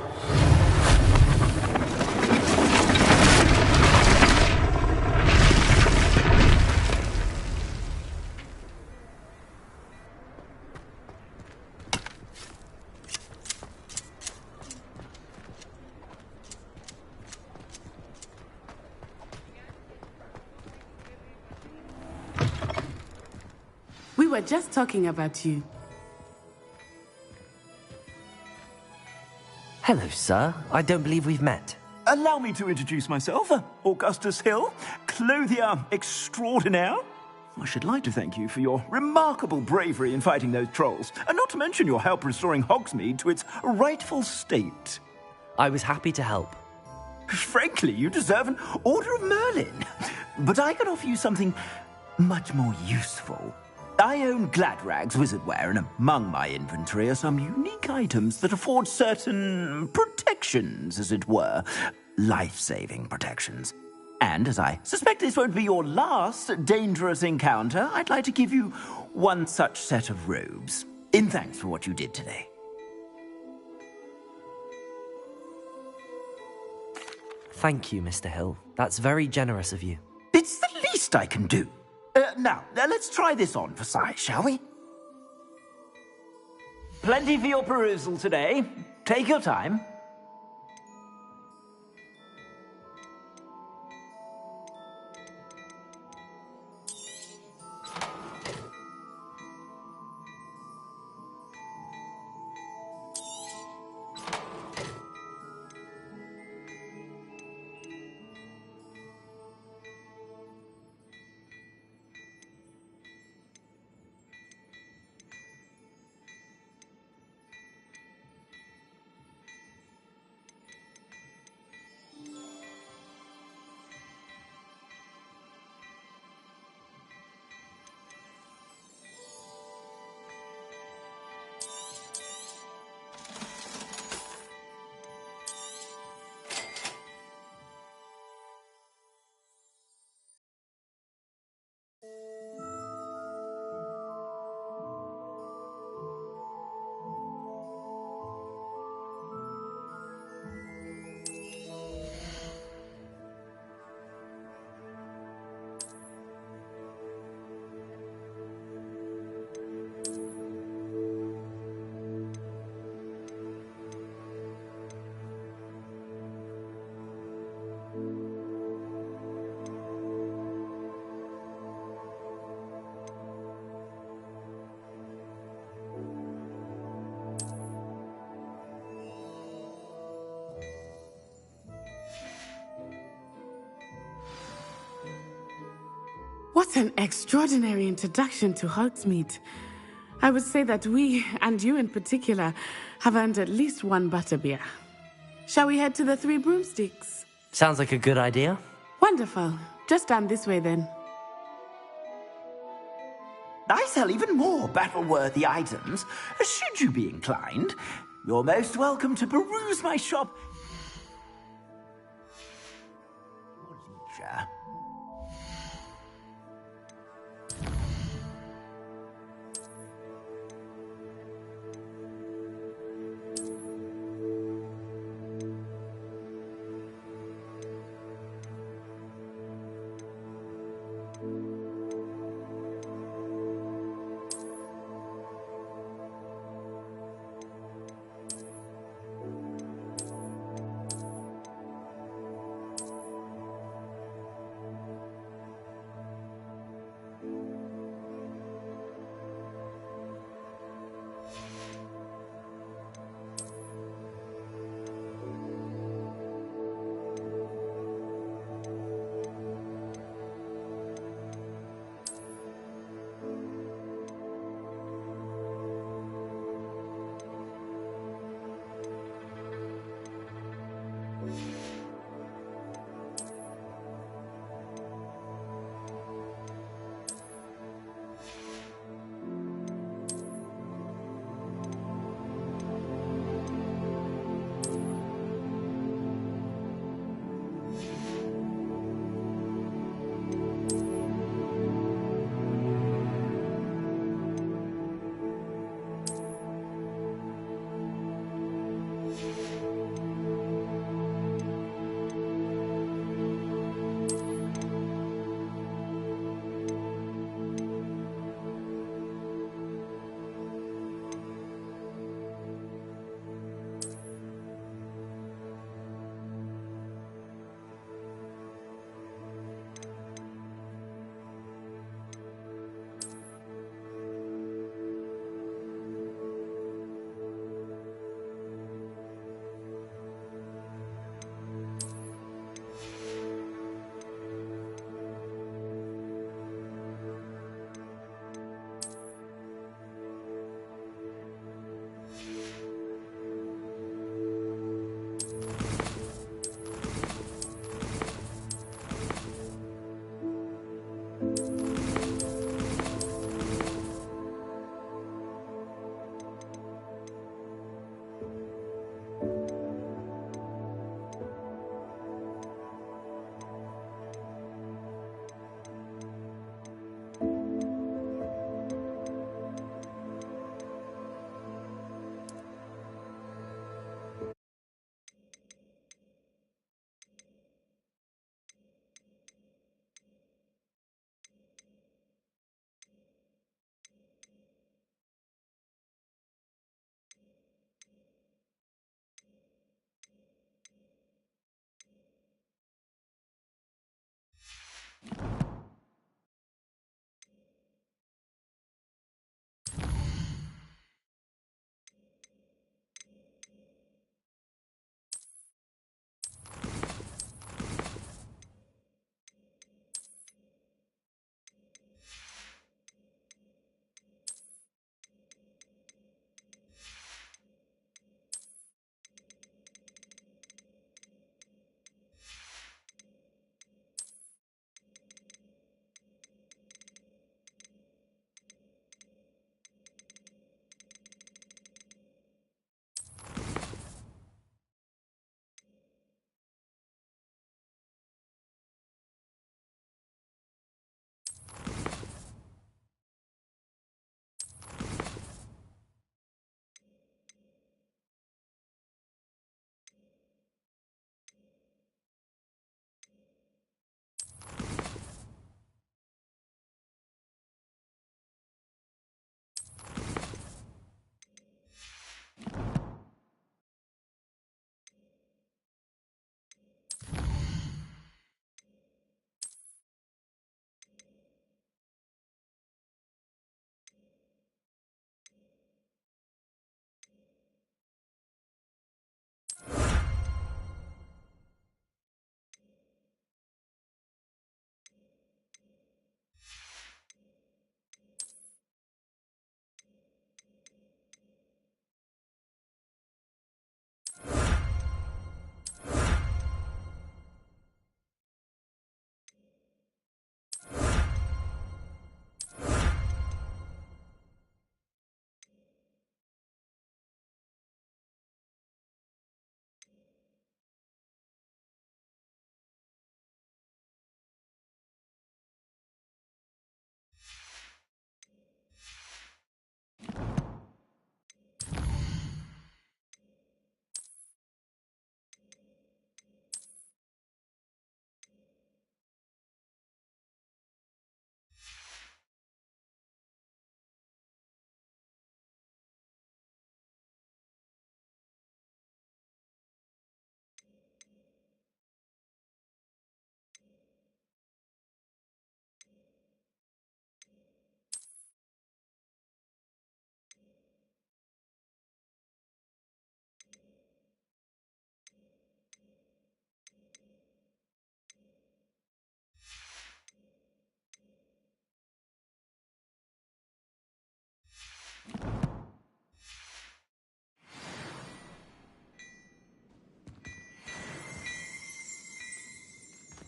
We were just talking about you. Hello, sir. I don't believe we've met. Allow me to introduce myself, Augustus Hill, clothier extraordinaire. I should like to thank you for your remarkable bravery in fighting those trolls, and not to mention your help restoring Hogsmeade to its rightful state. I was happy to help. Frankly, you deserve an Order of Merlin. But I can offer you something much more useful. I own Gladrag's wizardware, and among my inventory are some unique items that afford certain protections, as it were. Life-saving protections. And as I suspect this won't be your last dangerous encounter, I'd like to give you one such set of robes, in thanks for what you did today. Thank you, Mr. Hill. That's very generous of you. It's the least I can do. Now, let's try this on for size, shall we? Plenty for your perusal today. Take your time. What an extraordinary introduction to Hogsmeade. I would say that we, and you in particular, have earned at least one butterbeer. Shall we head to the Three Broomsticks? Sounds like a good idea. Wonderful. Just down this way then. I sell even more battle-worthy items. Should you be inclined, you're most welcome to peruse my shop. Leisure.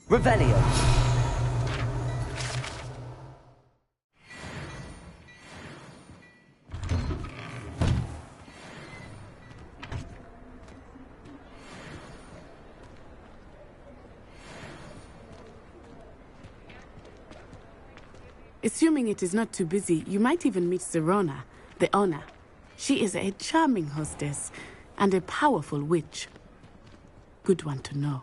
Revelio. Assuming it is not too busy, you might even meet Sirona, the owner. She is a charming hostess and a powerful witch. Good one to know.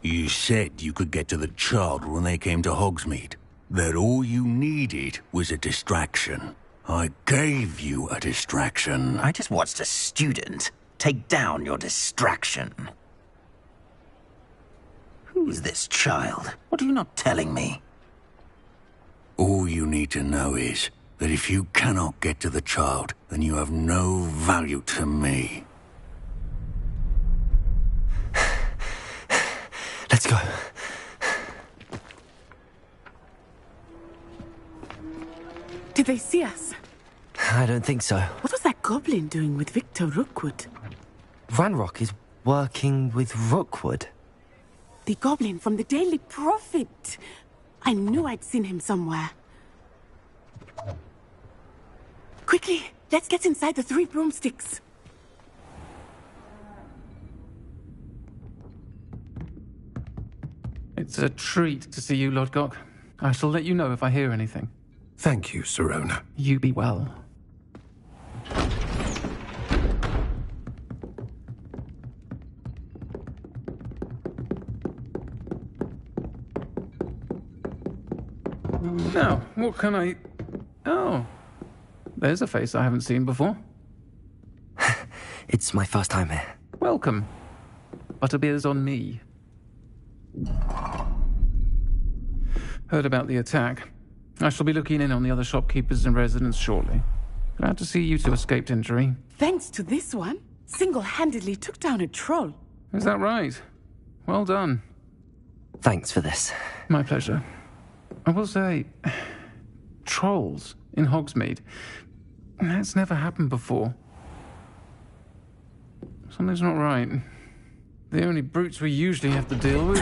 You said you could get to the child when they came to Hogsmeade. That all you needed was a distraction. I gave you a distraction. I just watched a student take down your distraction. Who's this child? What are you not telling me? All you need to know is that if you cannot get to the child, then you have no value to me. Let's go. Did they see us? I don't think so. What was that goblin doing with Victor Rookwood? Ranrock is working with Rookwood. The goblin from the Daily Prophet. I knew I'd seen him somewhere. Quickly, let's get inside the 3 broomsticks. It's a treat to see you, Lodgok. I shall let you know if I hear anything. Thank you, Sirona. You be well. Now, what can I... Oh, there's a face I haven't seen before. It's my first time here. Welcome. Butterbeer's on me. Heard about the attack. I shall be looking in on the other shopkeepers and residents shortly. Glad to see you two escaped injury. Thanks to this one, single-handedly took down a troll. Is that right? Well done. Thanks for this. My pleasure. I will say, trolls in Hogsmeade. That's never happened before. Something's not right. The only brutes we usually have to deal with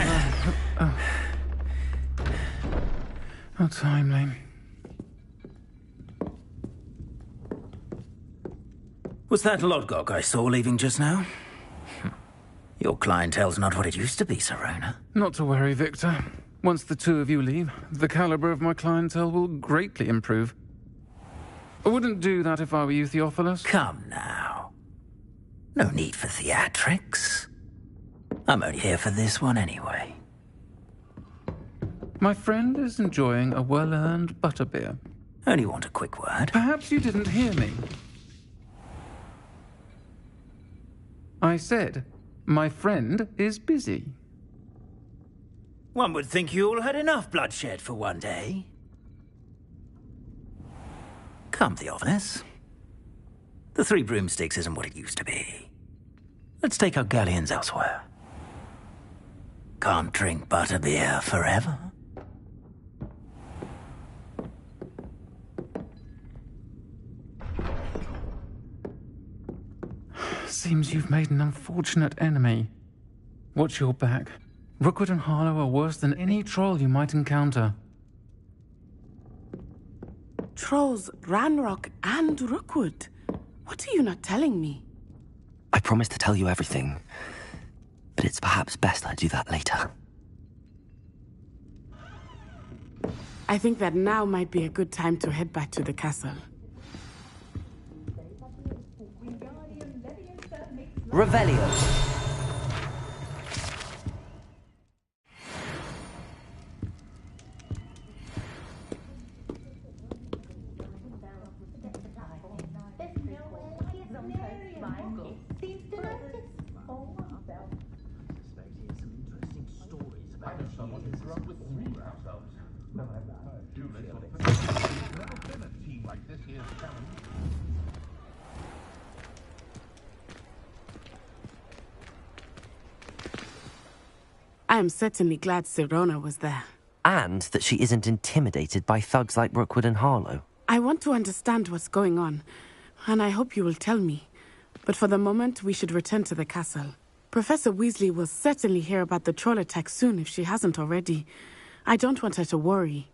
are... How timely. Was that Lodgok I saw leaving just now? Your clientele's not what it used to be, Sirona. Not to worry, Victor. Once the two of you leave, the caliber of my clientele will greatly improve. I wouldn't do that if I were you, Theophilus. Come now. No need for theatrics. I'm only here for this one anyway. My friend is enjoying a well-earned butterbeer. Only want a quick word. Perhaps you didn't hear me. I said, my friend is busy. One would think you all had enough bloodshed for one day. Come, Theophilus. The 3 broomsticks isn't what it used to be. Let's take our galleons elsewhere. Can't drink butterbeer forever. Seems you've made an unfortunate enemy. Watch your back. Rookwood and Harlow are worse than any troll you might encounter. Trolls, Ranrock, and Rookwood. What are you not telling me? I promised to tell you everything, but it's perhaps best I do that later. I think that now might be a good time to head back to the castle. Revelio. I am certainly glad Sirona was there. And that she isn't intimidated by thugs like Rookwood and Harlow. I want to understand what's going on, and I hope you will tell me. But for the moment, we should return to the castle. Professor Weasley will certainly hear about the troll attack soon if she hasn't already. I don't want her to worry.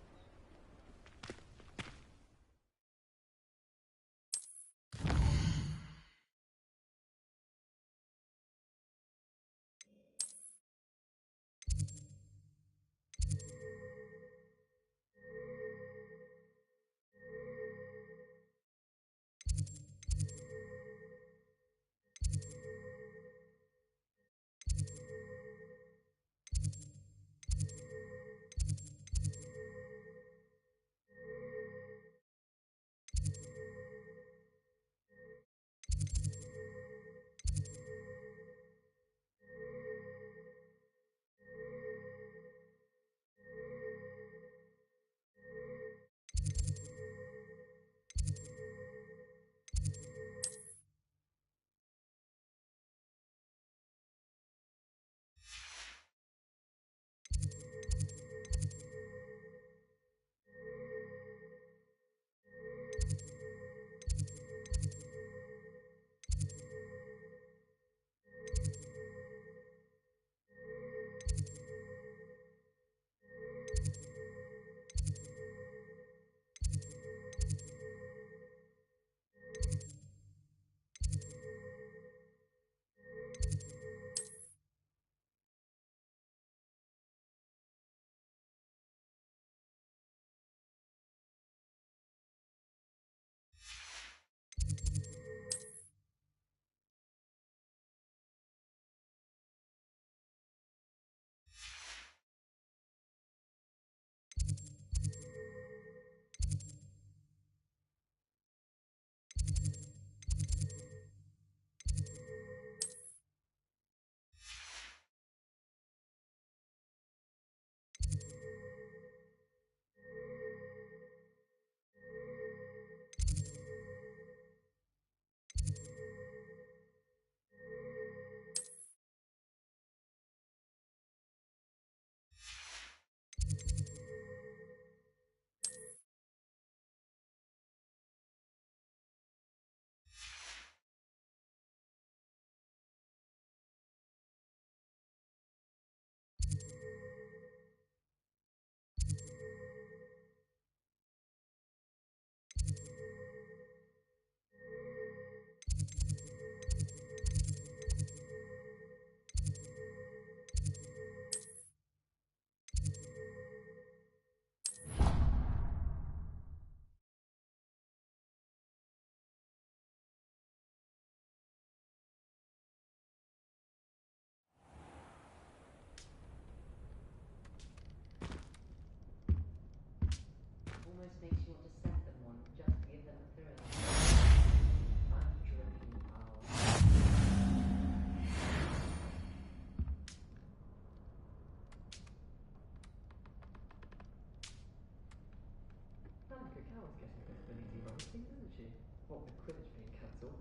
Almost makes you want to set them one just to give them a thrill. I'm dripping power. Danica Cow's getting a bit of an easy roasting, isn't she? What with Quidditch being cancelled.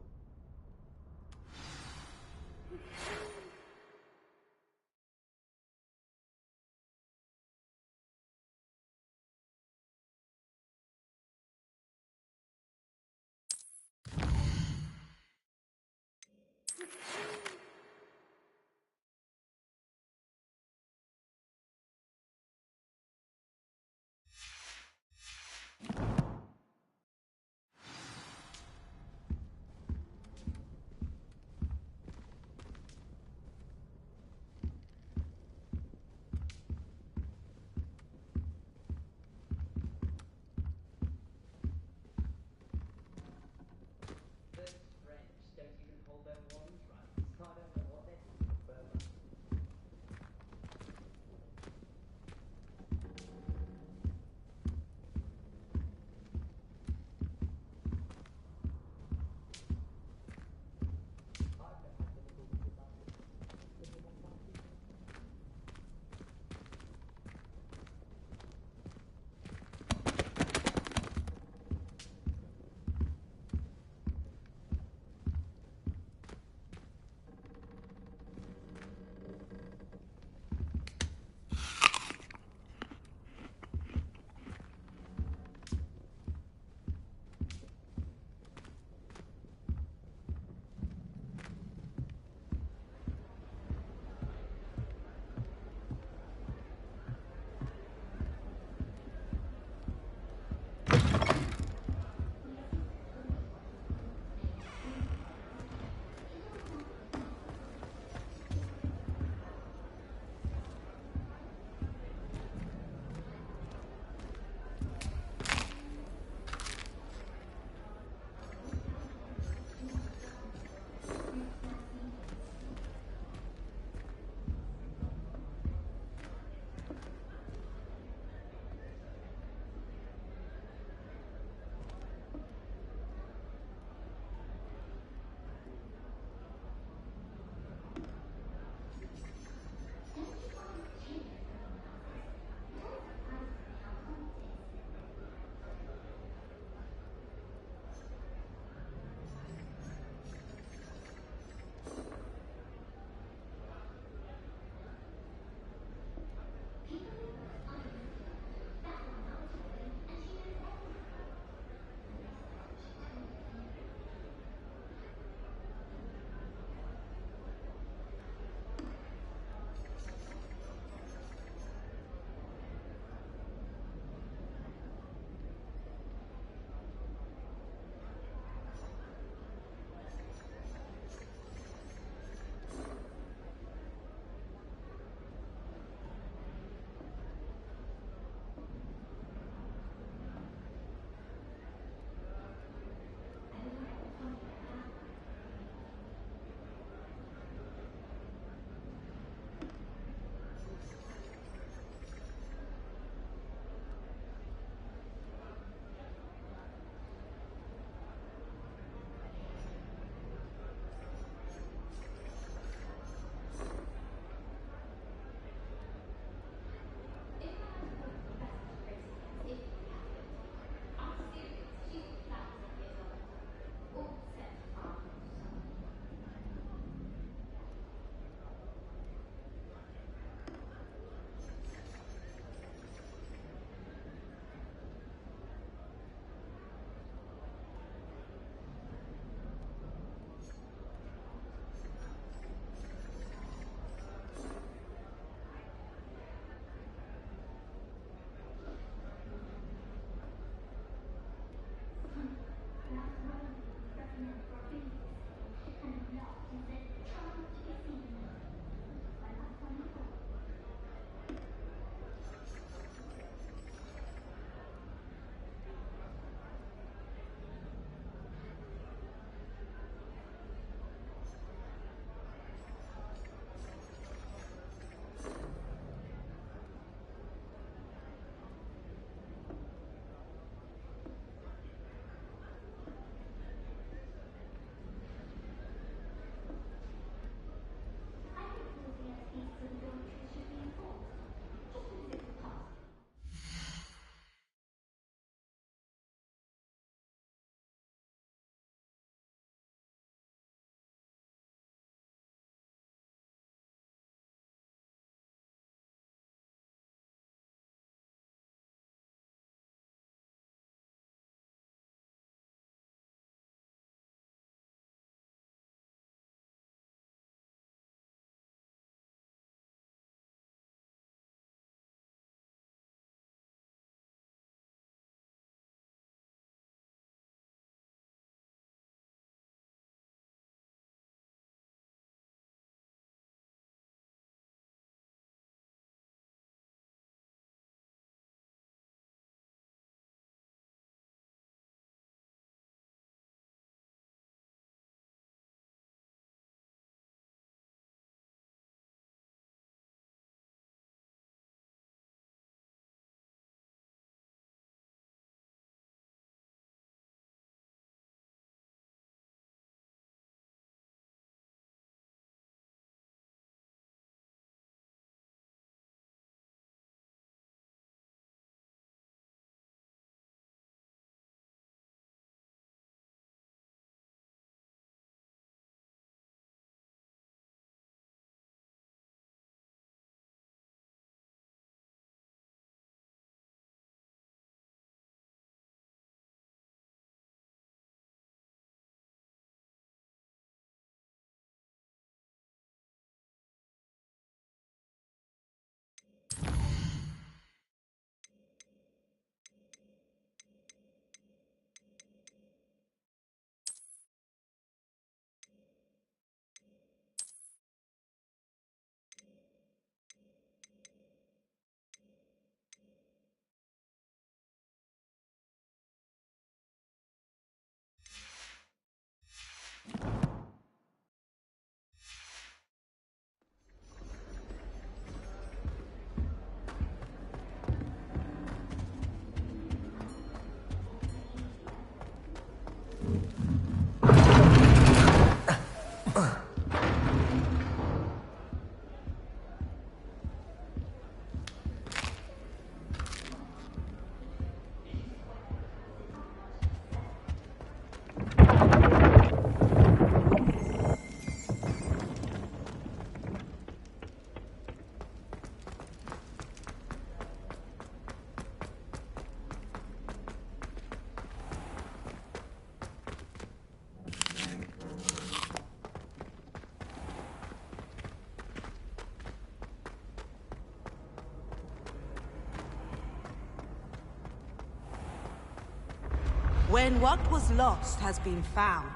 When what was lost has been found,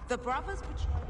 the brothers patrol...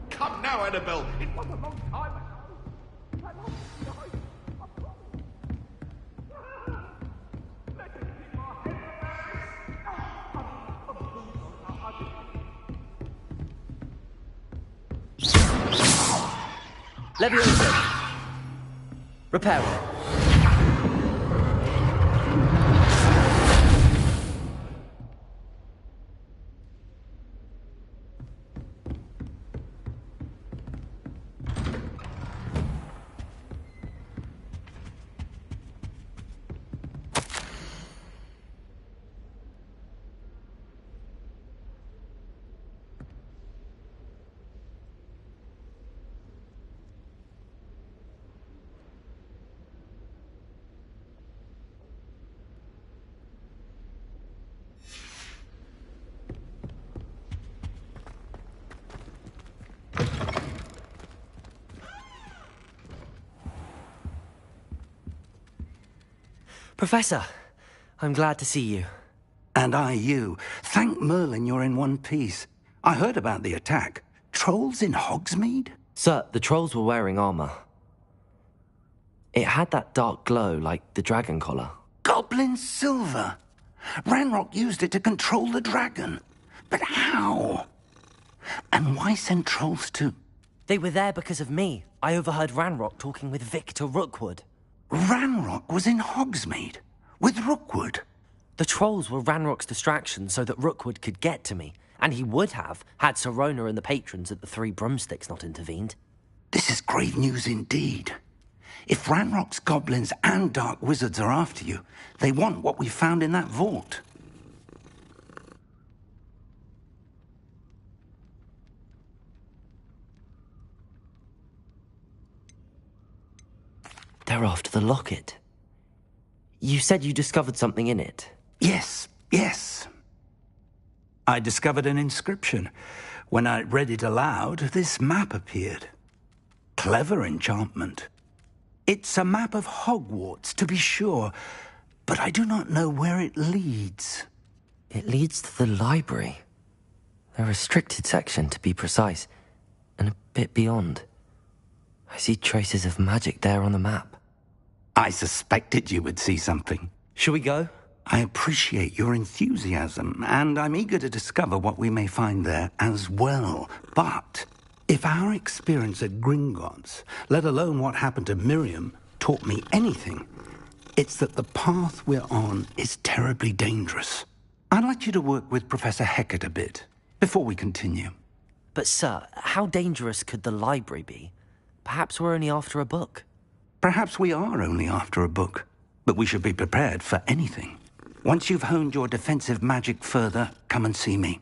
Come now, Annabelle. It was a long time ago. Leviosa. Repair it. Professor, I'm glad to see you. And I you. Thank Merlin you're in one piece. I heard about the attack. Trolls in Hogsmeade? Sir, the trolls were wearing armor. It had that dark glow like the dragon collar. Goblin silver! Ranrock used it to control the dragon. But how? And why send trolls to... They were there because of me. I overheard Ranrock talking with Victor Rookwood. Ranrock was in Hogsmeade? With Rookwood? The trolls were Ranrock's distraction so that Rookwood could get to me. And he would have, had Sirona and the patrons at the Three Broomsticks not intervened. This is grave news indeed. If Ranrock's goblins and dark wizards are after you, they want what we found in that vault. They're after the locket. You said you discovered something in it. Yes. I discovered an inscription. When I read it aloud, this map appeared. Clever enchantment. It's a map of Hogwarts, to be sure, but I do not know where it leads. It leads to the library. A restricted section, to be precise, and a bit beyond. I see traces of magic there on the map. I suspected you would see something. Shall we go? I appreciate your enthusiasm, and I'm eager to discover what we may find there as well. But if our experience at Gringotts, let alone what happened to Miriam, taught me anything, it's that the path we're on is terribly dangerous. I'd like you to work with Professor Hecat a bit before we continue. But, sir, how dangerous could the library be? Perhaps we're only after a book. Perhaps we are only after a book, but we should be prepared for anything. Once you've honed your defensive magic further, come and see me.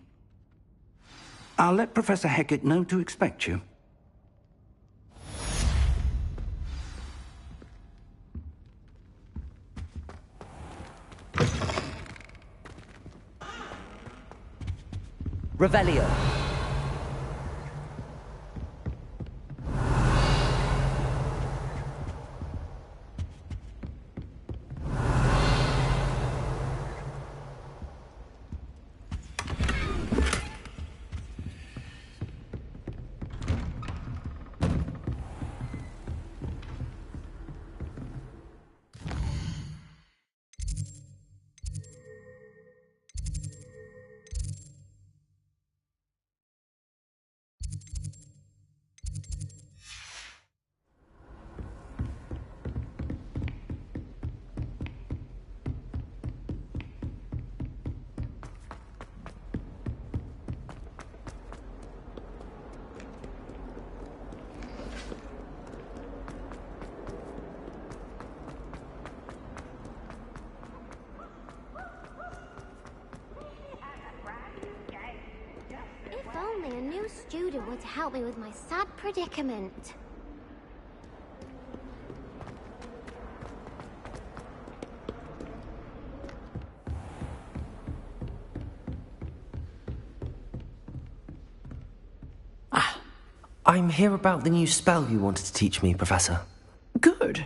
I'll let Professor Hecat know to expect you. Revelio. Judah were to help me with my sad predicament. I'm here about the new spell you wanted to teach me, Professor. Good.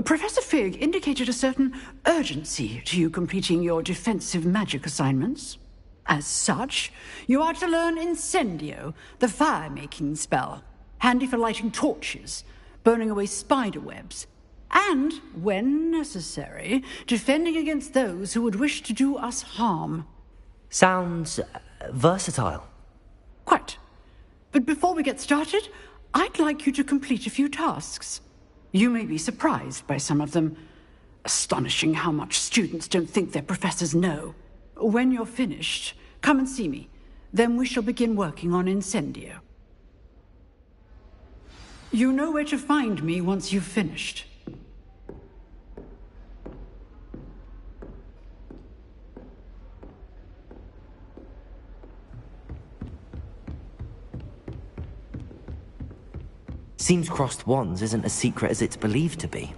Professor Fig indicated a certain urgency to you completing your defensive magic assignments. As such, you are to learn Incendio, the fire-making spell, handy for lighting torches, burning away spider webs, and, when necessary, defending against those who would wish to do us harm. Sounds versatile. Quite. But before we get started, I'd like you to complete a few tasks. You may be surprised by some of them. Astonishing how much students don't think their professors know. When you're finished, come and see me. Then we shall begin working on Incendio. You know where to find me once you've finished. Seems crossed wands isn't as secret as it's believed to be.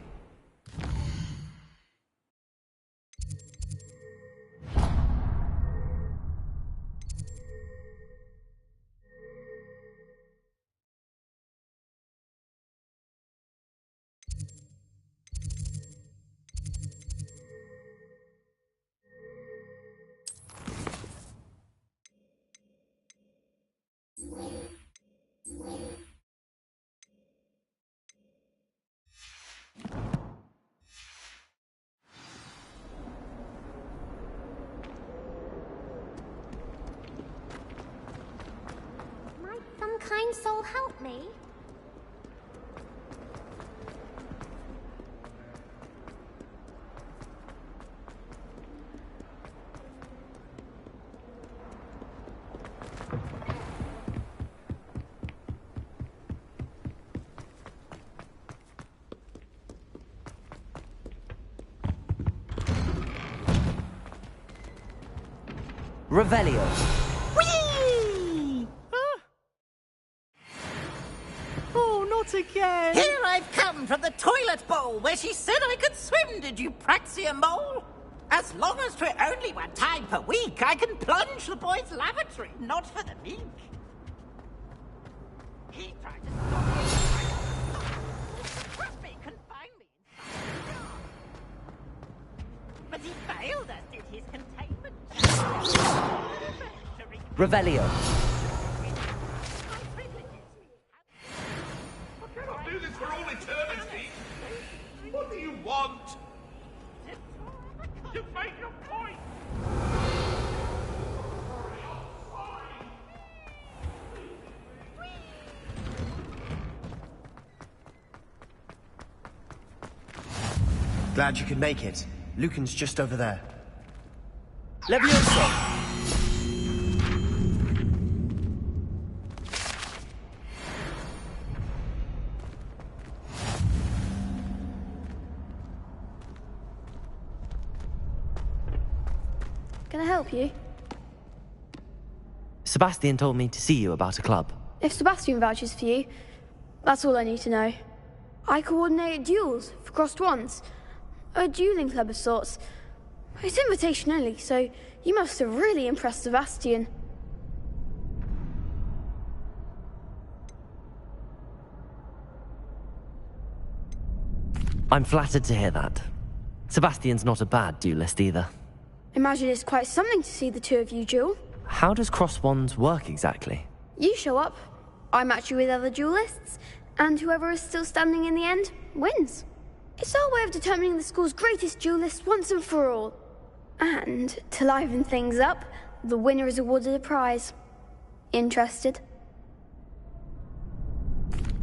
Might some kind soul help me? Revelio. Whee! Oh, not again! Here I've come from the toilet bowl where she said I could swim, did you praxia mole? As long as 'twere only one time per week, I can plunge the boy's lavatory, not for the meek. He tried to stop me, confine me inside. But he failed, as did his containment. Revelio. I cannot do this for all eternity. What do you want? You make your point. Glad you could make it. Lucan's just over there. Levioso! Can I help you? Sebastian told me to see you about a club. If Sebastian vouches for you, that's all I need to know. I coordinate duels for crossed wands. A dueling club of sorts. It's invitation only, so you must have really impressed Sebastian. I'm flattered to hear that. Sebastian's not a bad duelist either. Imagine it's quite something to see the two of you duel. How does cross wands work exactly? You show up, I match you with other duelists, and whoever is still standing in the end wins. It's our way of determining the school's greatest duelist once and for all. And, to liven things up, the winner is awarded a prize. Interested?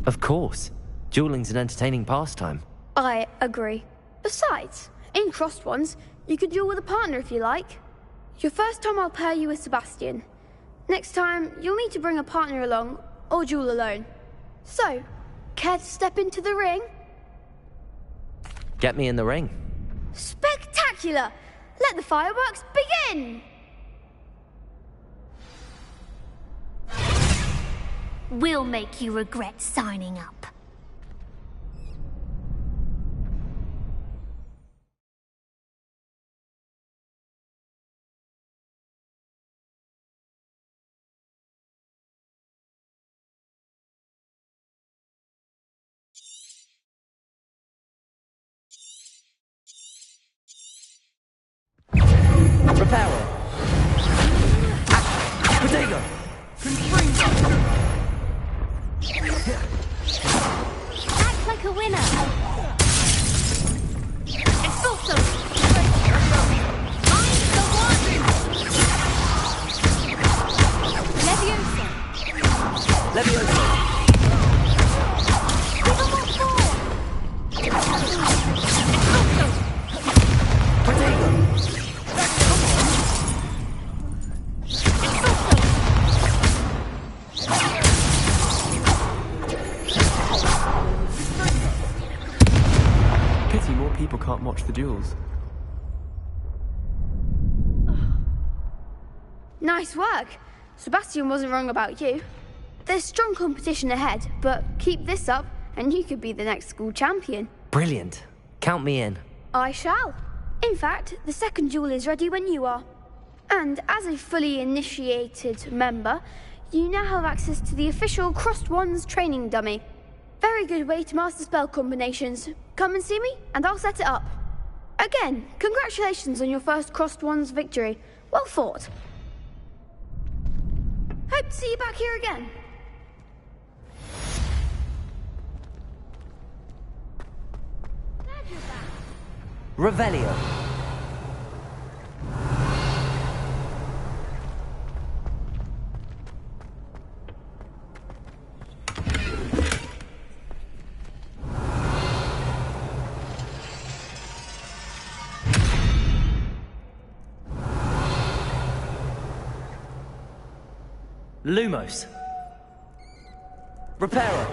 Of course. Dueling's an entertaining pastime. I agree. Besides, in crossed ones, you could duel with a partner if you like. Your first time I'll pair you with Sebastian. Next time, you'll need to bring a partner along, or duel alone. So, care to step into the ring? Get me in the ring. Spectacular! Let the fireworks begin! will make you regret signing up. Reparo. Protego. Act like a winner. Expulso. I'm the one. Leviosa. Leviosa. Give them all four. Expulso. Protego. Pity more people can't watch the duels. Nice work. Sebastian wasn't wrong about you. There's strong competition ahead, but keep this up and you could be the next school champion. Brilliant. Count me in. I shall. In fact, the second duel is ready when you are. And as a fully initiated member, you now have access to the official Crossed Wands training dummy. Very good way to master spell combinations. Come and see me, and I'll set it up. Again, congratulations on your first Crossed Wands victory. Well fought. Hope to see you back here again. Glad you're back. Revelio. Lumos. Reparo.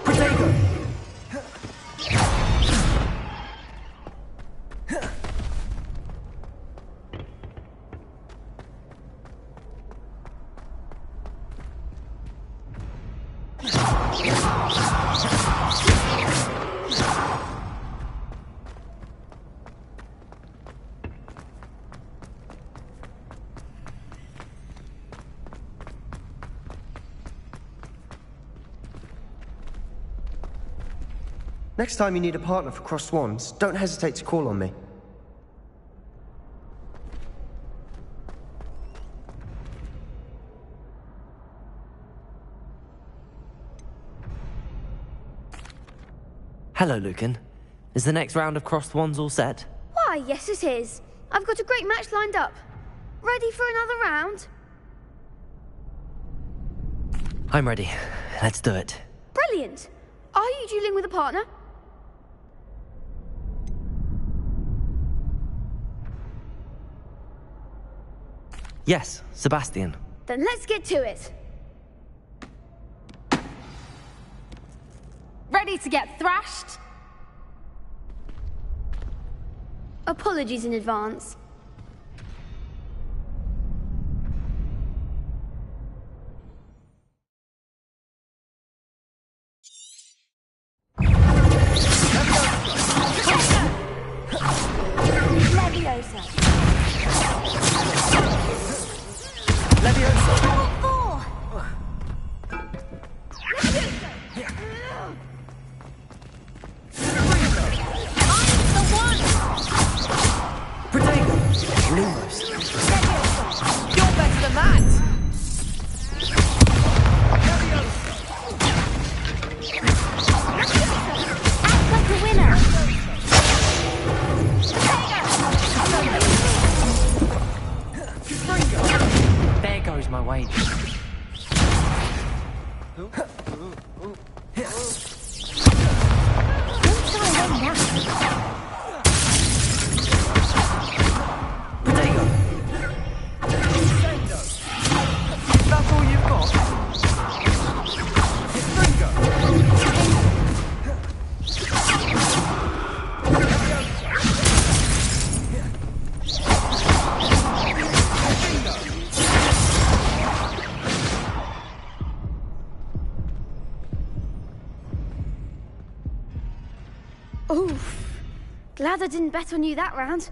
Protego. Next time you need a partner for Crossed Wands, don't hesitate to call on me. Hello, Lucan. Is the next round of Crossed Wands all set? Why, yes it is. I've got a great match lined up. Ready for another round? I'm ready. Let's do it. Brilliant. Are you dueling with a partner? Yes, Sebastian. Then let's get to it. Ready to get thrashed? Apologies in advance. Leviosa. Leviosa. Four. I'm the one. Protego. Glad I didn't bet on you that round.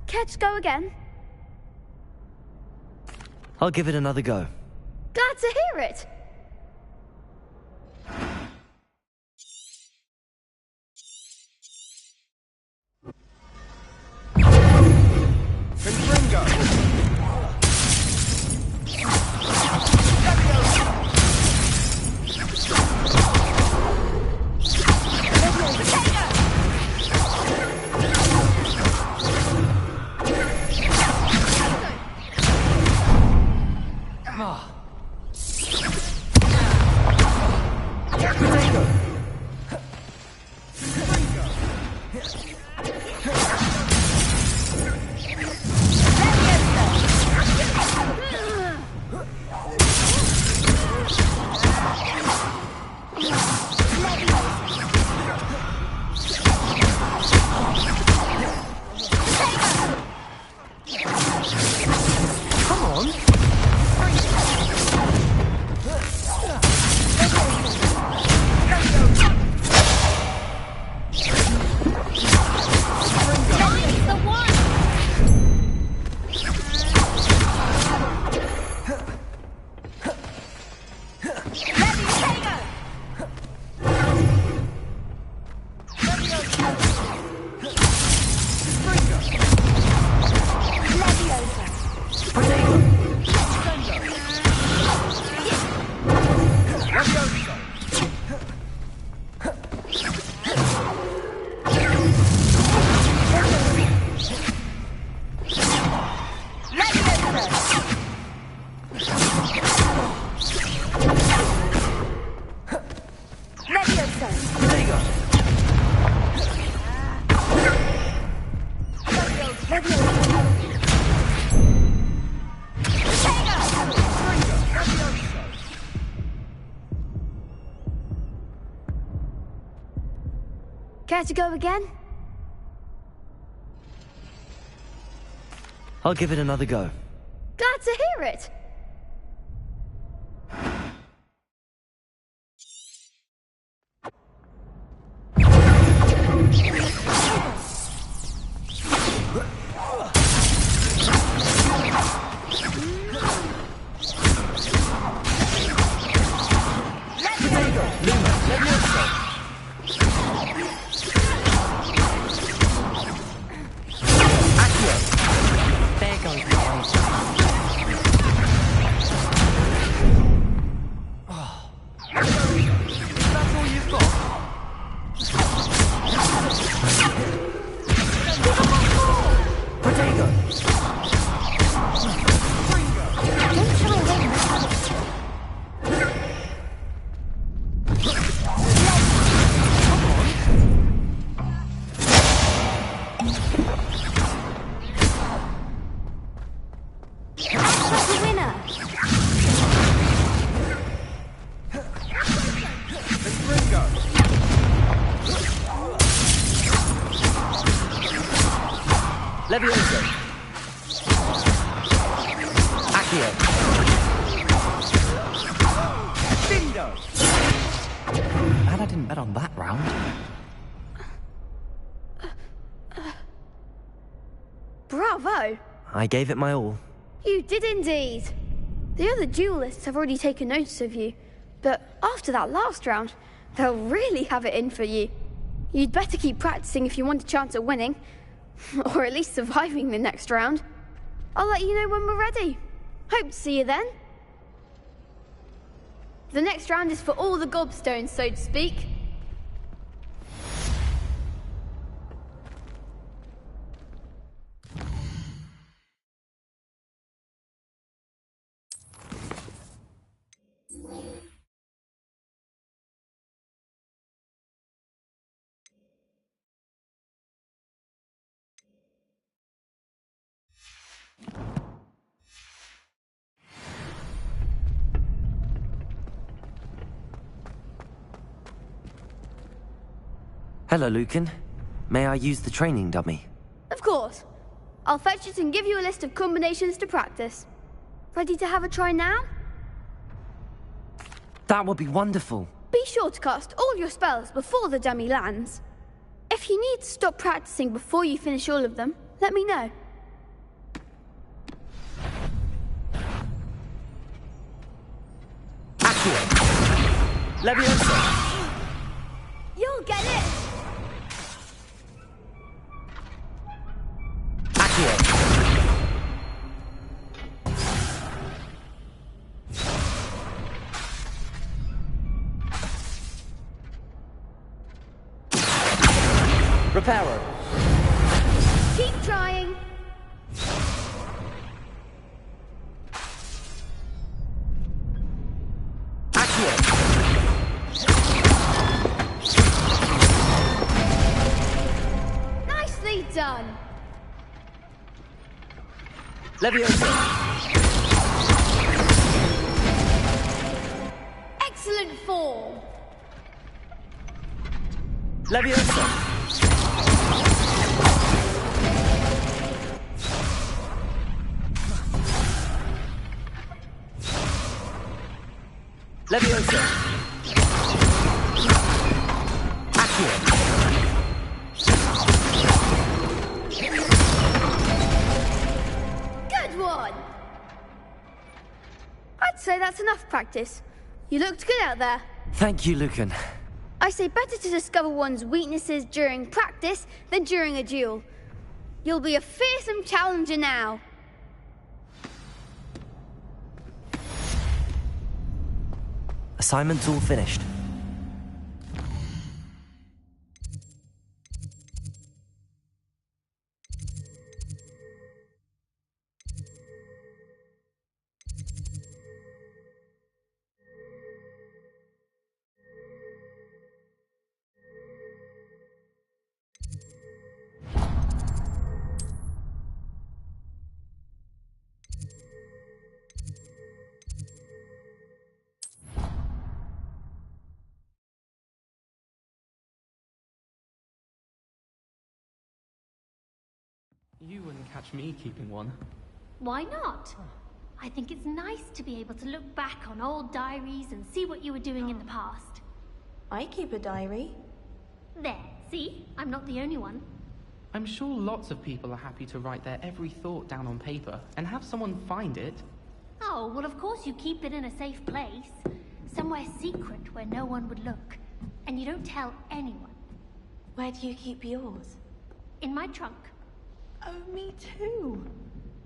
Care to go again? I'll give it another go. Glad to hear it. Care to go again? I'll give it another go. Glad to hear it. Levioso. Accio. Bingo. Glad I didn't bet on that round. Bravo! I gave it my all. You did indeed. The other duelists have already taken notice of you, but after that last round, they'll really have it in for you. You'd better keep practicing if you want a chance at winning. Or at least surviving the next round. I'll let you know when we're ready. Hope to see you then. The next round is for all the gobstones, so to speak. Hello, Lucan. May I use the training dummy? Of course. I'll fetch it and give you a list of combinations to practice. Ready to have a try now? That would be wonderful. Be sure to cast all your spells before the dummy lands. If you need to stop practicing before you finish all of them, let me know. Leviosa! You'll get it! Reparo! Keep trying! Nicely done! Leviosa! Excellent form! Leviosa! Leviosa! Good one! I'd say that's enough practice. You looked good out there. Thank you, Lucan. I say better to discover one's weaknesses during practice than during a duel. You'll be a fearsome challenger now. Assignment's all finished. You wouldn't catch me keeping one. Why not? I think it's nice to be able to look back on old diaries and see what you were doing in the past. I keep a diary. There, see? I'm not the only one. I'm sure lots of people are happy to write their every thought down on paper and have someone find it. Oh, well of course you keep it in a safe place. Somewhere secret where no one would look. And you don't tell anyone. Where do you keep yours? In my trunk. Oh, me too.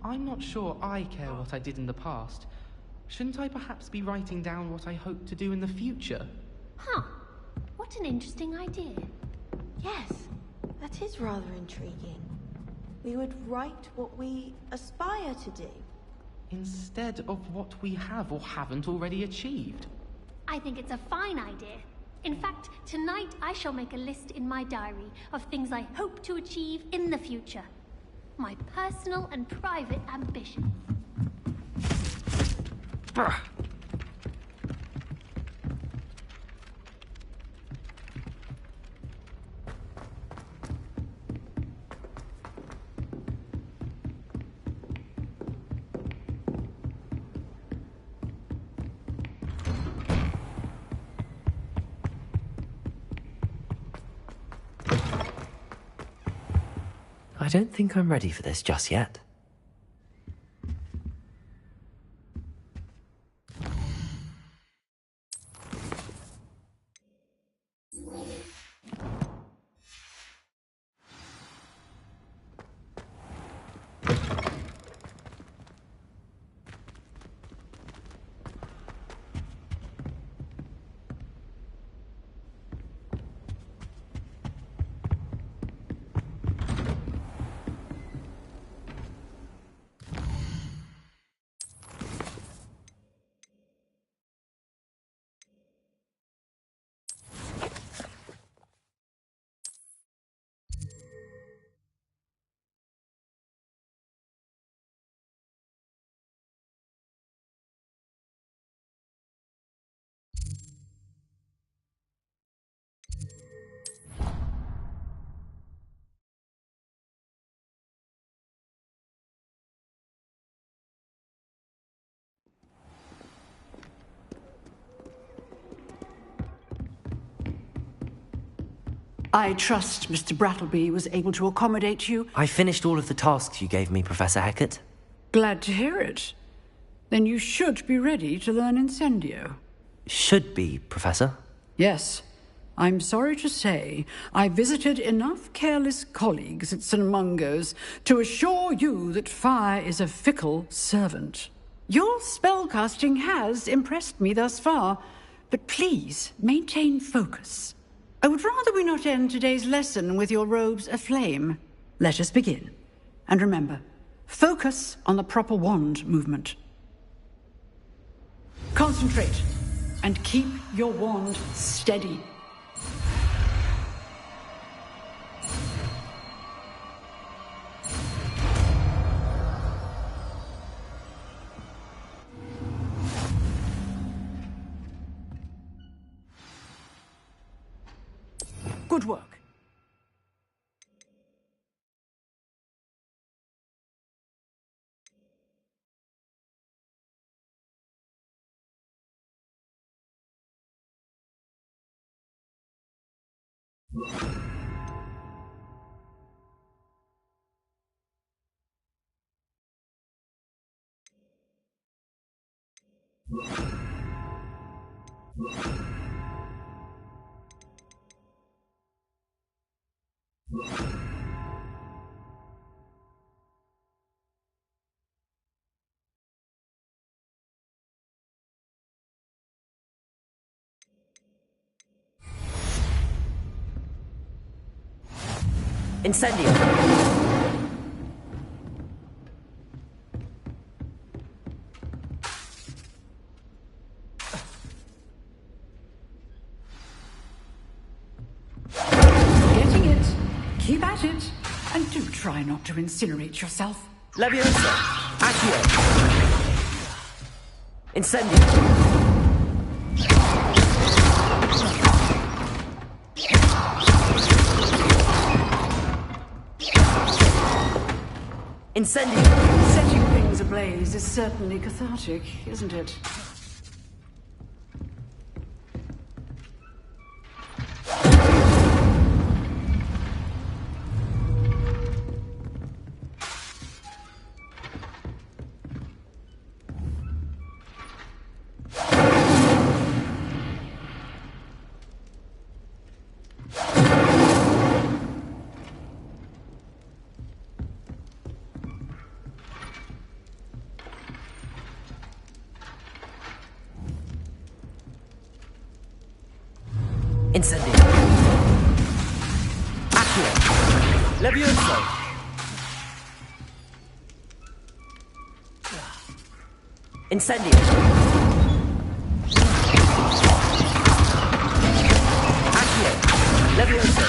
I'm not sure I care what I did in the past. Shouldn't I perhaps be writing down what I hope to do in the future? Huh. What an interesting idea. Yes, that is rather intriguing. We would write what we aspire to do. Instead of what we have or haven't already achieved. I think it's a fine idea. In fact, tonight I shall make a list in my diary of things I hope to achieve in the future. My personal and private ambitions. I don't think I'm ready for this just yet. I trust Mr. Brattleby was able to accommodate you. I finished all of the tasks you gave me, Professor Hecat. Glad to hear it. Then you should be ready to learn Incendio. Should be, Professor? Yes. I'm sorry to say, I visited enough careless colleagues at St. Mungo's to assure you that fire is a fickle servant. Your spellcasting has impressed me thus far, but please maintain focus. I would rather we not end today's lesson with your robes aflame. Let us begin. And remember, focus on the proper wand movement. Concentrate, and keep your wand steady. Good work. Incendio! Getting it. Keep at it. And do try not to incinerate yourself. Leviosa! Accio! Incendio! Incendio! Setting things ablaze is certainly cathartic, isn't it? Incendio! Accio! Levioso! Incendio! Accio! Levioso!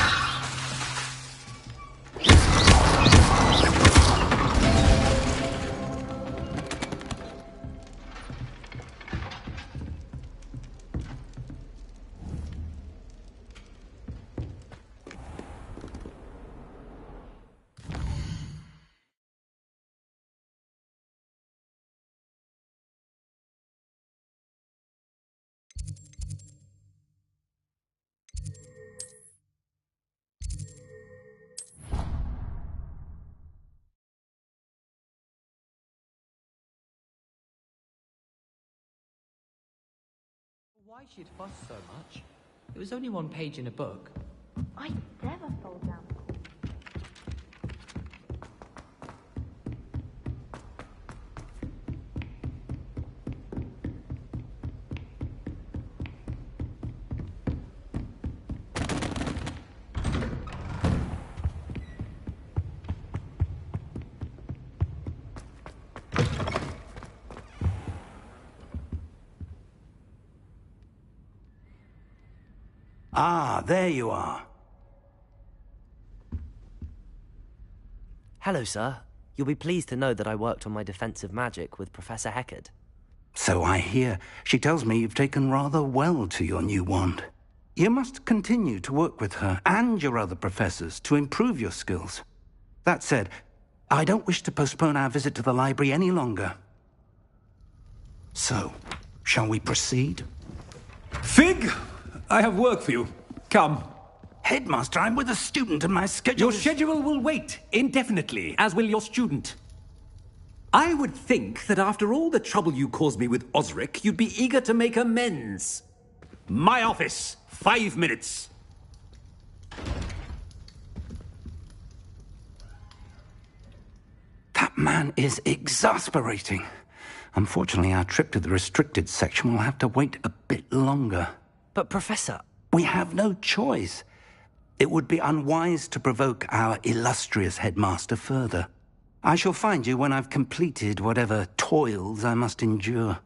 Why she'd fuss so much? It was only one page in a book. I never fall down. Ah, there you are. Hello, sir. You'll be pleased to know that I worked on my defensive magic with Professor Hecat. So I hear. She tells me you've taken rather well to your new wand. You must continue to work with her and your other professors to improve your skills. That said, I don't wish to postpone our visit to the library any longer. So, shall we proceed? Fig! I have work for you. Come. Headmaster, I'm with a student and my schedule Your schedule will wait indefinitely, as will your student. I would think that after all the trouble you caused me with Osric, you'd be eager to make amends. My office, 5 minutes. That man is exasperating. Unfortunately, our trip to the restricted section will have to wait a bit longer. But, Professor... We have no choice. It would be unwise to provoke our illustrious headmaster further. I shall find you when I've completed whatever toils I must endure.